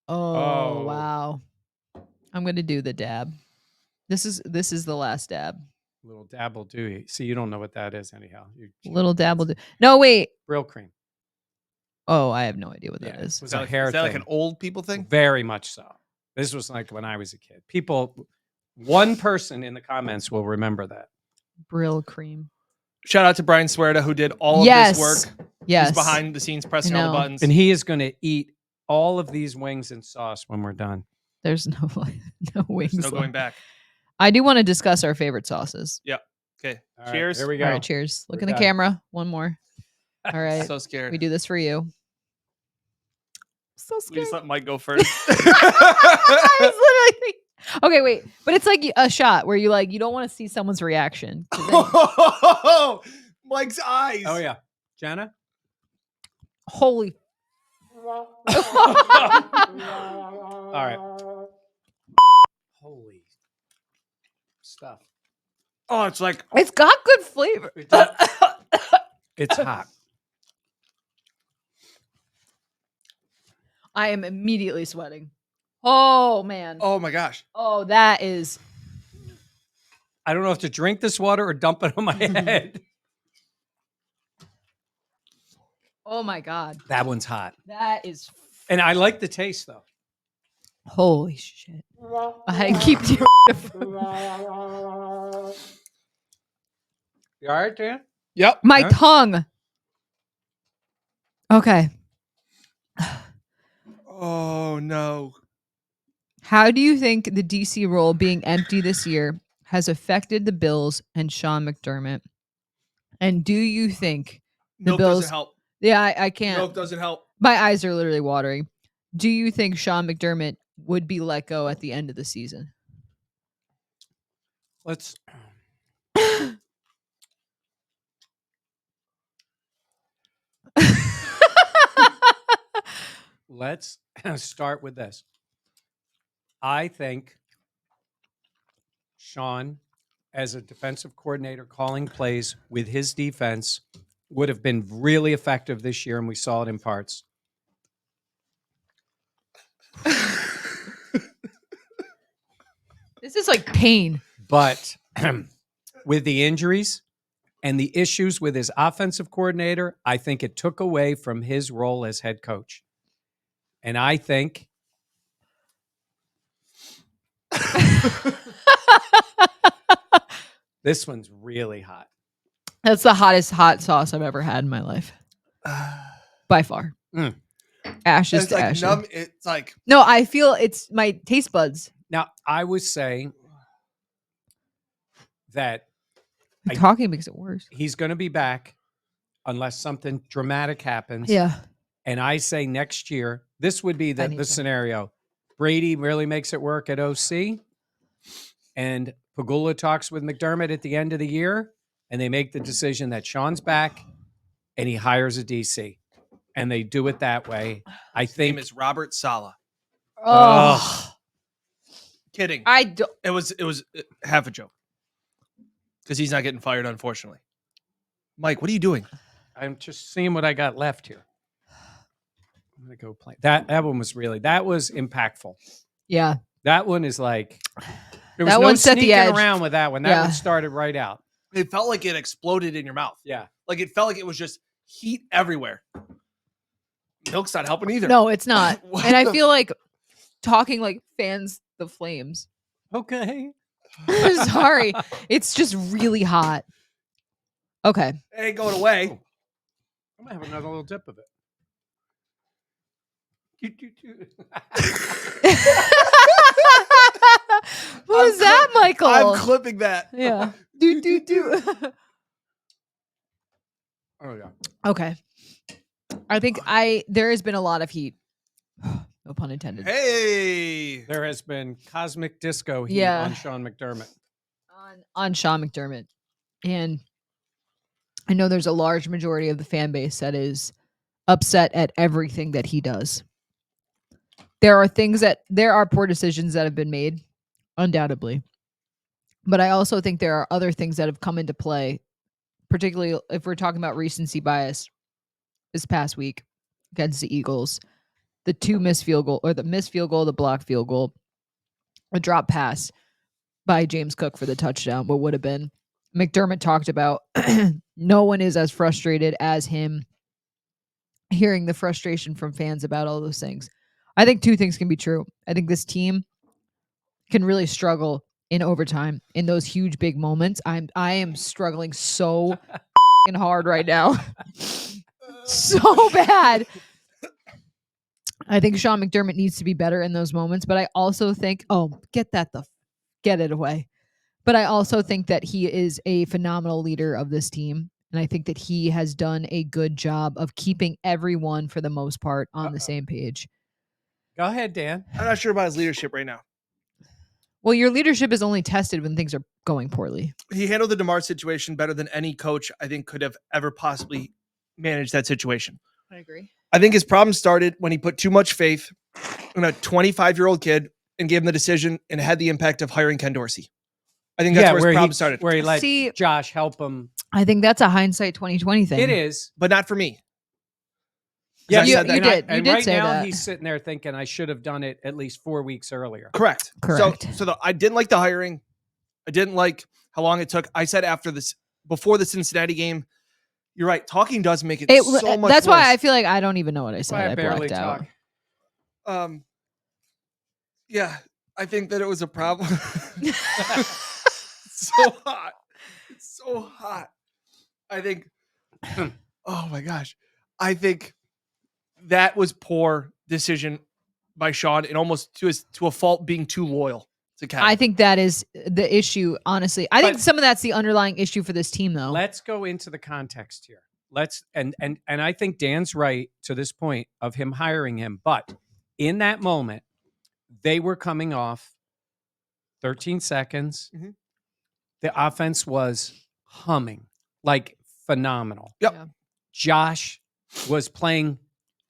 Oh Oh. wow. I'm gonna do the dab. This is the last dab. Little dab will do. See, you don't know what that is anyhow. Little dab will do. No, wait. Brill cream. Oh, I have no idea what that Yeah, is. it was Is that, a like, hair is that like thing. an old people thing? Very much so. This was like when I was a kid. One person in the comments will remember that. Brill cream. Shout out to Brian Swerda who did all of Yes. this work. Yes. He's behind the scenes pressing I all the know. buttons. And he is going to eat all of these wings and sauce when we're done. There's no wings. There's no going left. back. I do want to discuss our favorite sauces. Okay. All right, Cheers. here we go. All right, cheers. Look We're in the done. camera. One more. All right. So scared. We do this for you. So We scared. just let Mike go first. I was literally thinking- okay, wait. But it's like a shot where you don't want to see someone's reaction. 'cause then- Mike's eyes. Oh, yeah. Jenna? Holy. All right. Holy stuff. Oh, it's like It's got good flavor. It's hot. I am immediately sweating. Oh man. oh my gosh. Oh, that is. I don't know if to drink this water or dump it on my head. Oh my god. That one's hot. That is. And I like the taste, though. Holy shit. I keep doing You all right, Dan? Yep. my Huh? tongue. Okay. Oh no. How do you think the DC role being empty this year has affected the Bills and Sean McDermott? And do you think the Milk Bills? doesn't help. Yeah, I can't. Milk doesn't help. My eyes are literally watering. Do you think Sean McDermott would be let go at the end of the season? Let's. Let's start with this. I think Sean, as a defensive coordinator, calling plays with his defense would have been really effective this year, and we saw it in parts. This is like pain. But with the injuries and the issues with his offensive coordinator, I think it took away from his role as head coach. And I think this one's really hot. That's the hottest hot sauce I've ever had in my life. By far. Mm. Ashes It's to like ashes. numb. It's like No, I feel it's my taste buds. Now, I was saying that Talking makes it worse. he's going to be back unless something dramatic happens. Yeah. And I say next year, this would be I the need to. scenario. Brady really makes it work at OC, and Pagula talks with McDermott at the end of the year, and they make the decision that Sean's back, and he hires a DC, and they do it that way. I his name think. is Robert Saleh. Oh, Kidding. I don't. It was half a joke. Because he's not getting fired, unfortunately. Mike, what are you doing? I'm just seeing what I got left here. I'm gonna go play that. That one was impactful. Yeah. That one is like there was That no one set the sneaking edge. around with that one. That Yeah. one started right out. It felt like it exploded in your mouth. Yeah. Like it felt like it was just heat everywhere. Milk's not helping either. No, it's not. What And I the- feel like talking like fans the flames. Okay. Sorry. It's just really hot. Okay. It ain't going away. I'm gonna have another little dip of it. What was that? Michael. I'm clipping that. Yeah. Do. Oh yeah. Okay. I think there has been a lot of heat. No pun intended. Hey. There has been cosmic disco heat Yeah. on Sean McDermott. On Sean McDermott. And I know there's a large majority of the fan base that is upset at everything that he does. There are poor decisions that have been made, undoubtedly. But I also think there are other things that have come into play, particularly if we're talking about recency bias this past week against the Eagles. The missed field goal, the blocked field goal, a drop pass by James Cook for the touchdown, what would have been. McDermott talked about no one is as frustrated as him, hearing the frustration from fans about all those things. I think two things can be true. I think this team can really struggle in overtime in those huge big moments. I am struggling so hard right now. So bad. I think Sean McDermott needs to be better in those moments, but I also think, get it away. But I also think that he is a phenomenal leader of this team. And I think that he has done a good job of keeping everyone, for the most part, on the same page. Go ahead, Dan. I'm not sure about his leadership right now. Well, your leadership is only tested when things are going poorly. He handled the DeMar situation better than any coach I think could have ever possibly managed that situation. I agree. I think his problem started when he put too much faith in a 25-year-old kid and gave him the decision and had the impact of hiring Ken Dorsey. I think that's where his problem started. Where he let Josh help him. I think that's a hindsight 2020 thing. It is. But not for me. Yeah, you did. And You did right say now that. he's sitting there thinking I should have done it at least 4 weeks earlier. Correct. Correct. So I didn't like the hiring. I didn't like how long it took. I said before the Cincinnati game, you're right. Talking does make it so much That's worse. why I feel like I don't even know what I said. Why I barely blacked out. talk. Yeah, I think that it was a problem. So hot. It's so hot. I think, oh my gosh. I think that was poor decision by Sean and almost to a fault being too loyal to Ken. I think that is the issue, honestly. I think some of that's the underlying issue for this team, though. Let's go into the context here. And I think Dan's right to this point of him hiring him. But in that moment, they were coming off 13 seconds. Mm-hmm. The offense was humming, like phenomenal. Yep. Yeah. Josh was playing,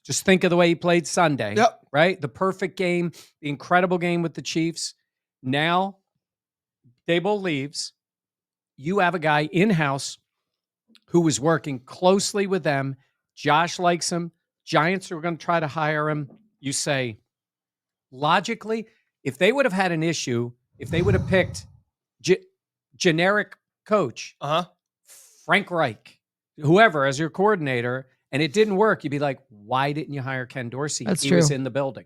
just think of the way he played Sunday, Yep. right? The perfect game, the incredible game with the Chiefs. Now, Daboll leaves. You have a guy in-house who was working closely with them. Josh likes him. Giants are going to try to hire him. You say, logically, if they would have had an issue, if they would have picked generic coach, Frank Reich, whoever, as your coordinator, and it didn't work, you'd be like, why didn't you hire Ken Dorsey? That's He true. was in the building.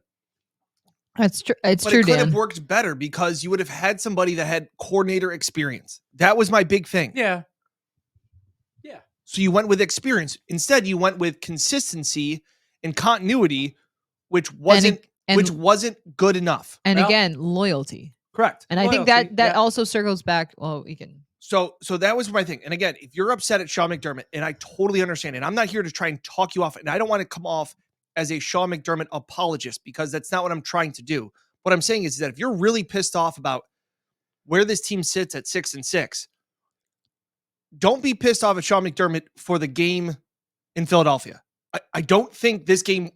That's true. It's But true, it could Dan. have worked better because you would have had somebody that had coordinator experience. That was my big thing. Yeah. So you went with experience. Instead, you went with consistency and continuity, which wasn't good enough. And Well- again, loyalty. Correct. And I think Loyalty, that yeah. also circles back. Well, we can. So that was my thing. And again, if you're upset at Sean McDermott, and I totally understand, and I'm not here to try and talk you off, and I don't want to come off as a Sean McDermott apologist because that's not what I'm trying to do. What I'm saying is that if you're really pissed off about where this team sits at 6-6, don't be pissed off at Sean McDermott for the game in Philadelphia. I don't think this game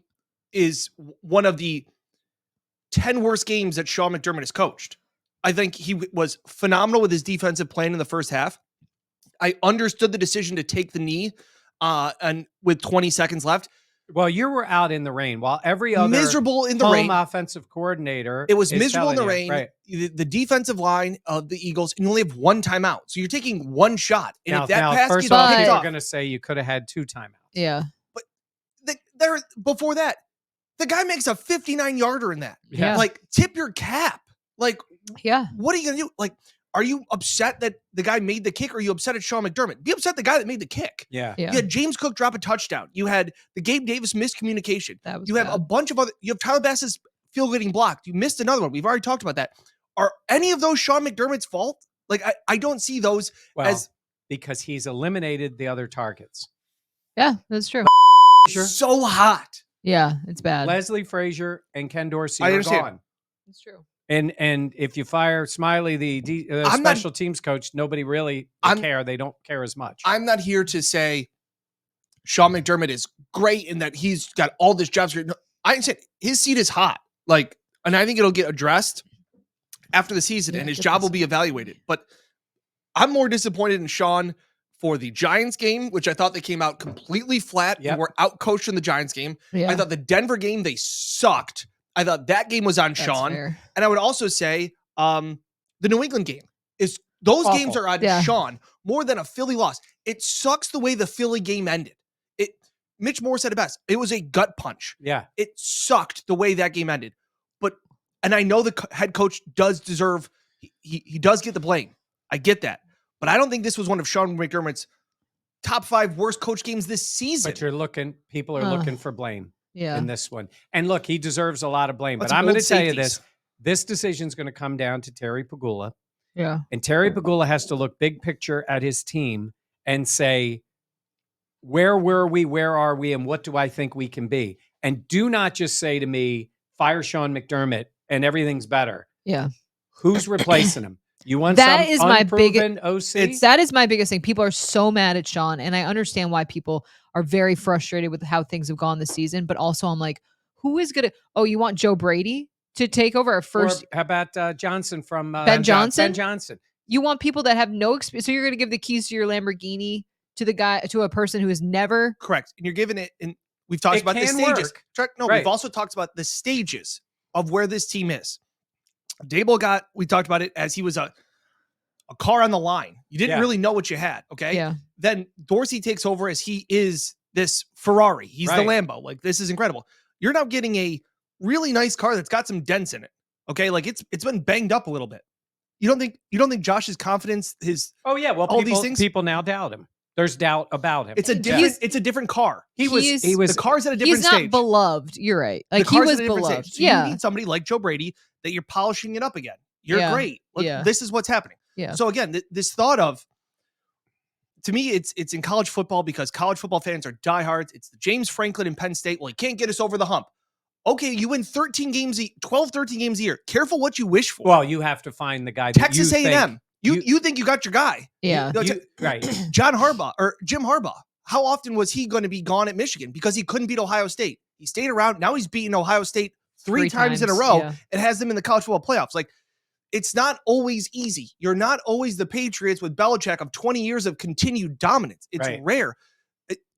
is one of the 10 worst games that Sean McDermott has coached. I think he was phenomenal with his defensive plan in the first half. I understood the decision to take the knee and with 20 seconds left. Well, you were out in the rain while every other Miserable in the home rain. offensive coordinator. It was is miserable in the telling you, rain. right. The defensive line of the Eagles, and you only have one timeout. So you're taking one shot. And if that Now, pass first gets off, picked people are off, going to say you could have had 2 timeouts. Yeah. before that, the guy makes a 59-yarder in that. Yeah. Like, tip your cap. Like, Yeah. what are you going to do? Like, are you upset that the guy made the kick or are you upset at Sean McDermott? Be upset at the guy that made the kick. Yeah. Yeah. You had James Cook drop a touchdown. You had the Gabe Davis miscommunication. That was You have bad. a bunch of other, you have Tyler Bass's field getting blocked. You missed another one. We've already talked about that. Are any of those Sean McDermott's fault? Like, I don't see those Well, as because he's eliminated the other targets. Yeah, that's true. so hot. Yeah, it's bad. Leslie Frazier and Ken Dorsey I are understand. gone. It's true. And if you fire Smiley, the I'm not- special teams coach, nobody really I'm- care. They don't care as much. I'm not here to say Sean McDermott is great and that he's got all this job security. No, I understand his seat is hot. Like, and I think it'll get addressed after the season Yeah, and his get job this- will be evaluated. But I'm more disappointed in Sean for the Giants game, which I thought they came out completely flat Yep. and were outcoached in the Giants game. Yeah, I thought the Denver game, they sucked. I thought that game was on that's Sean. fair. And I would also say the New England game is those Awful. games are on Yeah. Sean more than a Philly loss. It sucks the way the Philly game ended. Mitch Moore said it best. It was a gut punch. Yeah. It sucked the way that game ended. And I know the head coach does deserve, he does get the blame. I get that. But I don't think this was one of Sean McDermott's top 5 worst coach games this season. But people are Ugh. looking for blame Yeah. in this one. And look, he deserves a lot of blame. That's But I'm old going to tell you safeties. this decision is going to come down to Terry Pagula. Yeah. And Terry Pagula has to look big picture at his team and say, where were we? Where are we? And what do I think we can be? And do not just say to me, fire Sean McDermott and everything's better. Yeah. Who's replacing him? You want That some is my unproven OC? That is my biggest thing. People are so mad at Sean, and I understand why people are very frustrated with how things have gone this season. But also, I'm like, who is gonna? Oh, you want Joe Brady to take over our first? Or how about Johnson from Ben Johnson? Ben Johnson. You want people that have no experience. So you're gonna give the keys to your Lamborghini to a person who has never. Correct. And you're giving it, and we've talked It about the can stages. work. No, Right. we've also talked about the stages of where this team is. Dable we talked about it as he was a car on the line. You didn't Yeah. really know what you had. Okay. Yeah. Then Dorsey takes over as he is this Ferrari. He's the Right. Lambo. Like, this is incredible. You're now getting a really nice car that's got some dents in it. Okay. Like, it's been banged up a little bit. You don't think Josh's confidence, Oh yeah, well, all these things- people now doubt him. There's doubt about him. it's a different car. He was The car's at a different He's not stage. beloved. You're right. The Like he car's was at a different beloved. stage. So Yeah. you need somebody like Joe Brady that you're polishing it up again. You're Yeah. great. Look, Yeah. this is what's happening. Yeah. So again, this thought of, to me, it's in college football because college football fans are diehards. It's the James Franklin and Penn State. Well, he can't get us over the hump. Okay, you win 13 games a year. Careful what you wish for. well, you have to find the guy. That Texas you A&M. think- You think you got your guy. Yeah. No, right. John Harbaugh or Jim Harbaugh. How often was he going to be gone at Michigan because he couldn't beat Ohio State? He stayed around. Now he's beaten Ohio State three times in a row Yeah. and has them in the college football playoffs. Like, it's not always easy. You're not always the Patriots with Belichick of 20 years of continued dominance. It's Right. rare.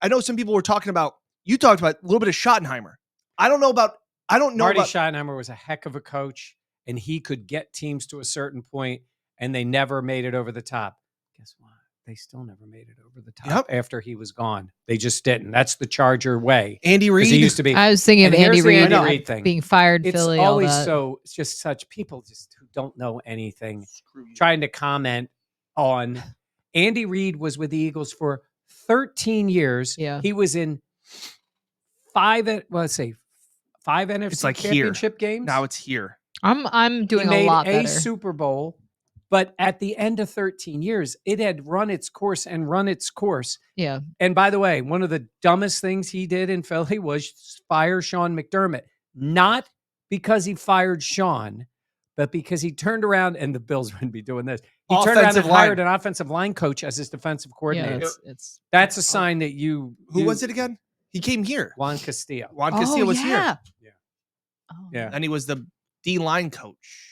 I know some people were talking about, you talked about a little bit of Schottenheimer. I don't know about Marty Schottenheimer was a heck of a coach, and he could get teams to a certain point, and they never made it over the top. Guess what? They still never made it over the top after he was gone. They just didn't. That's the Charger way. Andy 'Cause Reid. he used to be. I was thinking of And here's Andy the Reid, Andy Reid thing. being fired. It's Philly. always all that. so. It's just such people just who don't know anything trying to comment on. Andy Reid was with the Eagles for 13 years. Yeah. He was in five NFC It's like here. championship games. Now it's here. I'm doing he made a lot a better. Super Bowl, but at the end of 13 years, it had run its course and run its course. Yeah. And by the way, one of the dumbest things he did in Philly was fire Sean McDermott. Not because he fired Sean, but because he turned around, and the Bills wouldn't be doing this. He turned around Offensive and line. hired an offensive line coach as his defensive Yeah. coordinator. It's That's a sign that you. Who was it again? He came here. Juan Castillo. Juan Castillo was here. Yeah. Oh. Yeah. And he was the D-line coach.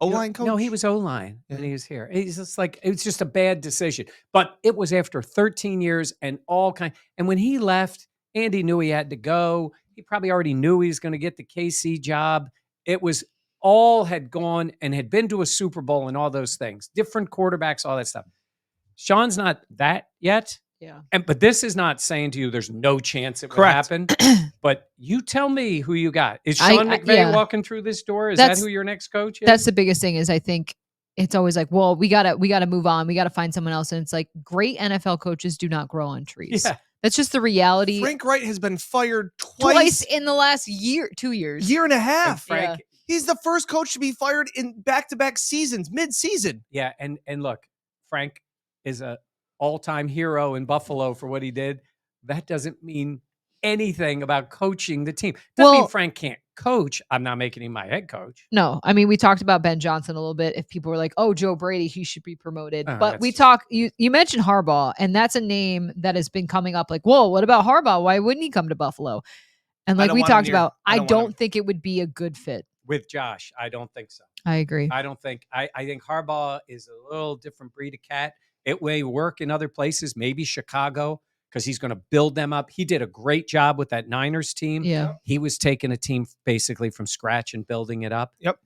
O-line coach? No, he was O-line when Yeah. he was here. It's just like it was just a bad decision. But it was after 13 years and all kind. And when he left, Andy knew he had to go. He probably already knew he was going to get the KC job. It was all had gone and had been to a Super Bowl and all those things. Different quarterbacks, all that stuff. Sean's not that yet. Yeah. But this is not saying to you there's no chance it will Correct. happen. But you tell me who you got. Is I- Sean McVay yeah. walking through this door? Is That's- that who your next coach is? That's the biggest thing is I think it's always like, well, we gotta move on. We gotta find someone else. And it's like great NFL coaches do not grow on trees. Yeah. That's just the reality. Frank Wright has been fired Twice in the last 2 years. year and a And half. Frank, He He's the first coach to be fired in back-to-back seasons, mid-season. Yeah, and look, Frank is a all-time hero in Buffalo for what he did. That doesn't mean anything about coaching the team. Doesn't mean Well- Frank can't coach. I'm not making him my head coach. No, I mean, we talked about Ben Johnson a little bit. If people were like, "Oh, Joe Brady, he should be promoted," Oh, but we that's- talk. You mentioned Harbaugh, and that's a name that has been coming up. Like, whoa, what about Harbaugh? Why wouldn't he come to Buffalo? And I like don't we want him talked near- about, I I don't want him. don't think it would be a good fit. With Josh, I don't think so. I agree. I don't think I think Harbaugh is a little different breed of cat. It may work in other places, maybe Chicago, because he's going to build them up. He did a great job with that Niners team. Yeah. He was taking a team basically from scratch and building it up. Yep.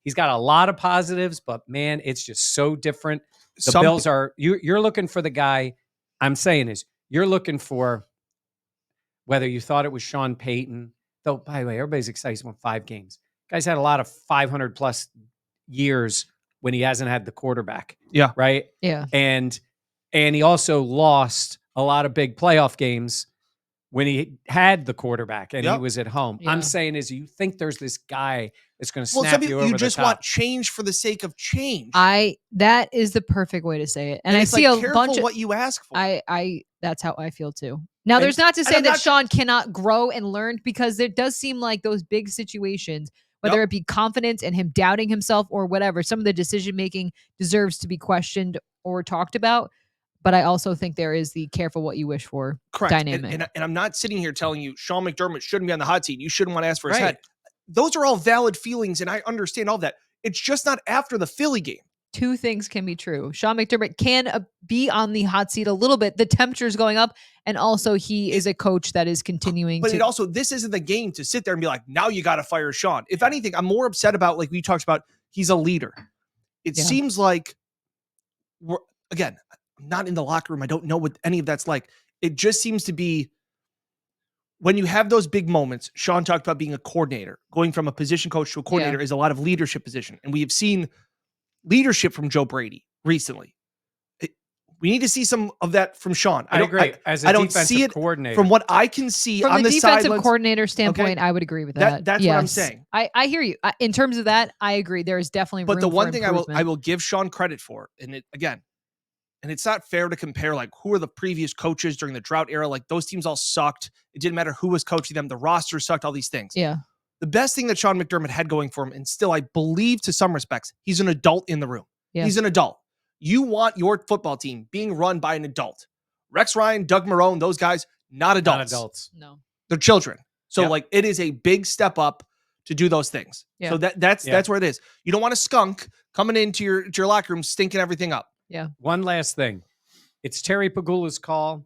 He's got a lot of positives, but man, it's just so different. The Some- Bills are you're looking for the guy. I'm saying is you're looking for whether you thought it was Sean Payton. Though, by the way, everybody's excited. He's won 5 games. Guy's had a lot of 500 plus years when he hasn't had the quarterback. Yeah. Right. Yeah. And he also lost a lot of big playoff games when he had the quarterback and he Yep. was at home. Yeah. I'm saying is you think there's this guy that's going to Well, snap some you people, over you the just top. want change for the sake of change. That is the perfect way to say it. And I it's see like, a careful bunch of what you ask for. I that's how I feel too. Now, And- there's not to and say I'm that not- Sean cannot grow and learn, because it does seem like those big situations, whether Yep. it be confidence and him doubting himself or whatever, some of the decision making deserves to be questioned or talked about. But I also think there is the careful what you wish for Correct. And- dynamic. And I'm not sitting here telling you Sean McDermott shouldn't be on the hot seat. You shouldn't want to ask for his Right. head. Those are all valid feelings, and I understand all that. It's just not after the Philly game. Two things can be true. Sean McDermott can be on the hot seat a little bit. The temperature's going up, and also he is a coach that is continuing But to. it also, this isn't the game to sit there and be like, now you got to fire Sean. If anything, I'm more upset about, like we talked about, he's a leader. It Yeah. seems like, again, I'm not in the locker room. I don't know what any of that's like. It just seems to be when you have those big moments. Sean talked about being a coordinator. Going from a position coach to a coordinator is a lot of leadership position. And we have seen leadership from Joe Brady recently. We need to see some of that from Sean. I don't agree. As a I don't defensive see it coordinator, from what I can see From on the the defensive sidelines. coordinator standpoint, I would agree with that. That's what I'm Yes. saying. I hear you. In terms of that, I agree. There is definitely But room the for one thing I improvement. will give Sean credit for, and it again, and it's not fair to compare like who are the previous coaches during the drought era. Like those teams all sucked. It didn't matter who was coaching them. The roster sucked. All these things. Yeah. The best thing that Sean McDermott had going for him, and still I believe to some respects, he's an adult in the room. Yeah. He's an adult. You want your football team being run by an adult. Rex Ryan, Doug Marrone, those guys, not adults. not adults. No. They're children. So Yep. like it is a big step up to do those things. Yeah. So that's Yeah. where it is. You don't want a skunk coming into your locker room stinking everything up. One last thing. It's Terry Pagula's call.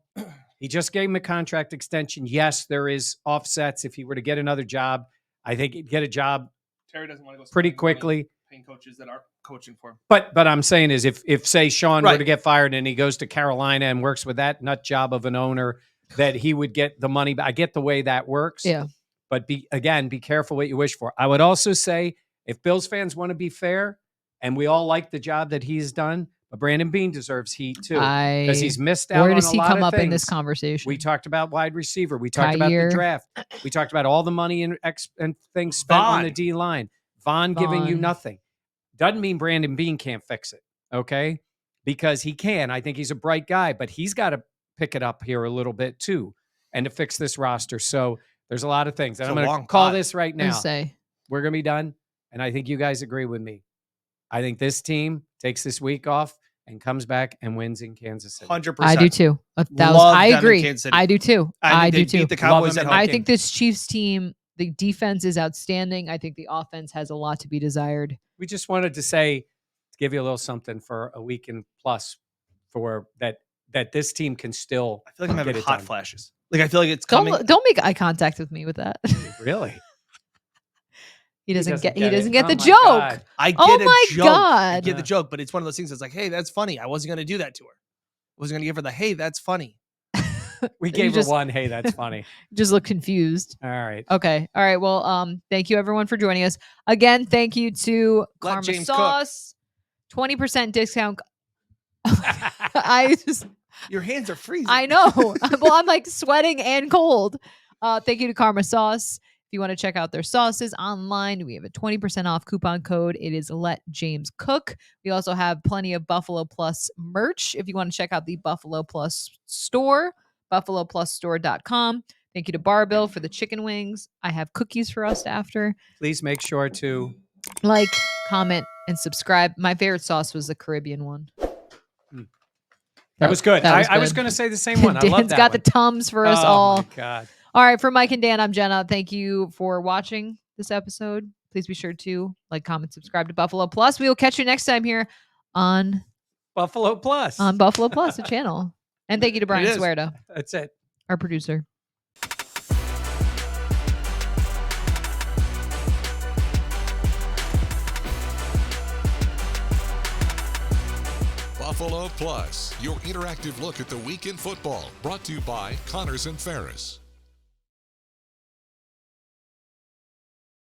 He just gave him a contract extension. Yes, there is offsets. If he were to get another job, I think he'd get a job Terry doesn't want to go pretty quickly. Paying coaches that aren't coaching for him. But I'm saying is if say Sean were Right. to get fired and he goes to Carolina and works with that nut job of an owner, that he would get the money. I get the way that works. Yeah. But be careful what you wish for. I would also say if Bills fans want to be fair, and we all like the job that he's done, but Brandon Beane deserves heat too because he's missed out. Where on does a he lot come of up in this things. conversation? We talked about wide receiver. We talked about Kyer. the draft. We talked about all the money and things spent on the Vaughn. D line. Vaughn giving you Vaughn. nothing. Doesn't mean Brandon Beane can't fix it, okay? Because he can. I think he's a bright guy, but he's got to pick it up here a little bit too and to fix this roster. So there's a lot of things. And It's I'm a going to long call pot. this right I now. say We're going to be done. And I think you guys agree with me. I think this team takes this week off and comes back and wins in Kansas City. 100%. I do too. 1,000. Love I them in agree. Kansas City. I do too. I I think do they too. beat the Cowboys them at in home. I game. think this Chiefs team, the defense is outstanding. I think the offense has a lot to be desired. We just wanted to say, to give you a little something for a week and plus for that this team can still I feel like I'm having get it hot done. flashes. Like I feel like it's coming. Don't make eye contact with me with that. Really? He doesn't get it. the Oh my joke. God. I get Oh a my joke. I God. get the joke, but it's one of those things that's like, hey, that's funny. I wasn't going to do that to her. I wasn't going to give her the, hey, that's funny. We You gave just- her one. Hey, that's funny. Just look confused. All right. Okay. All right. Well, thank you everyone for joining us. Again, thank you to Let Karma James cook. Sauce. 20% discount. I just Your hands are freezing. I know. Well, I'm like sweating and cold. Thank you to Karma Sauce. If you want to check out their sauces online, we have a 20% off coupon code. It is Let James Cook. We also have plenty of Buffalo Plus merch. If you want to check out the Buffalo Plus store, buffaloplusstore.com. Thank you to Barbill for the chicken wings. I have cookies for us after. Please make sure to Like, comment, and subscribe. My favorite sauce was the Caribbean one. That was good. That was I was good. going to say the same one. I love Dan's that got one. the Tums for us Oh, all. my God. All right, for Mike and Dan, I'm Jenna. Thank you for watching this episode. Please be sure to like, comment, subscribe to Buffalo Plus. We will catch you next time here on Buffalo Plus. Buffalo Plus, the channel. And thank you to Brian is. Suerta, That's it. our producer. Buffalo Plus, your interactive look at the week in football, brought to you by Connors and Ferris.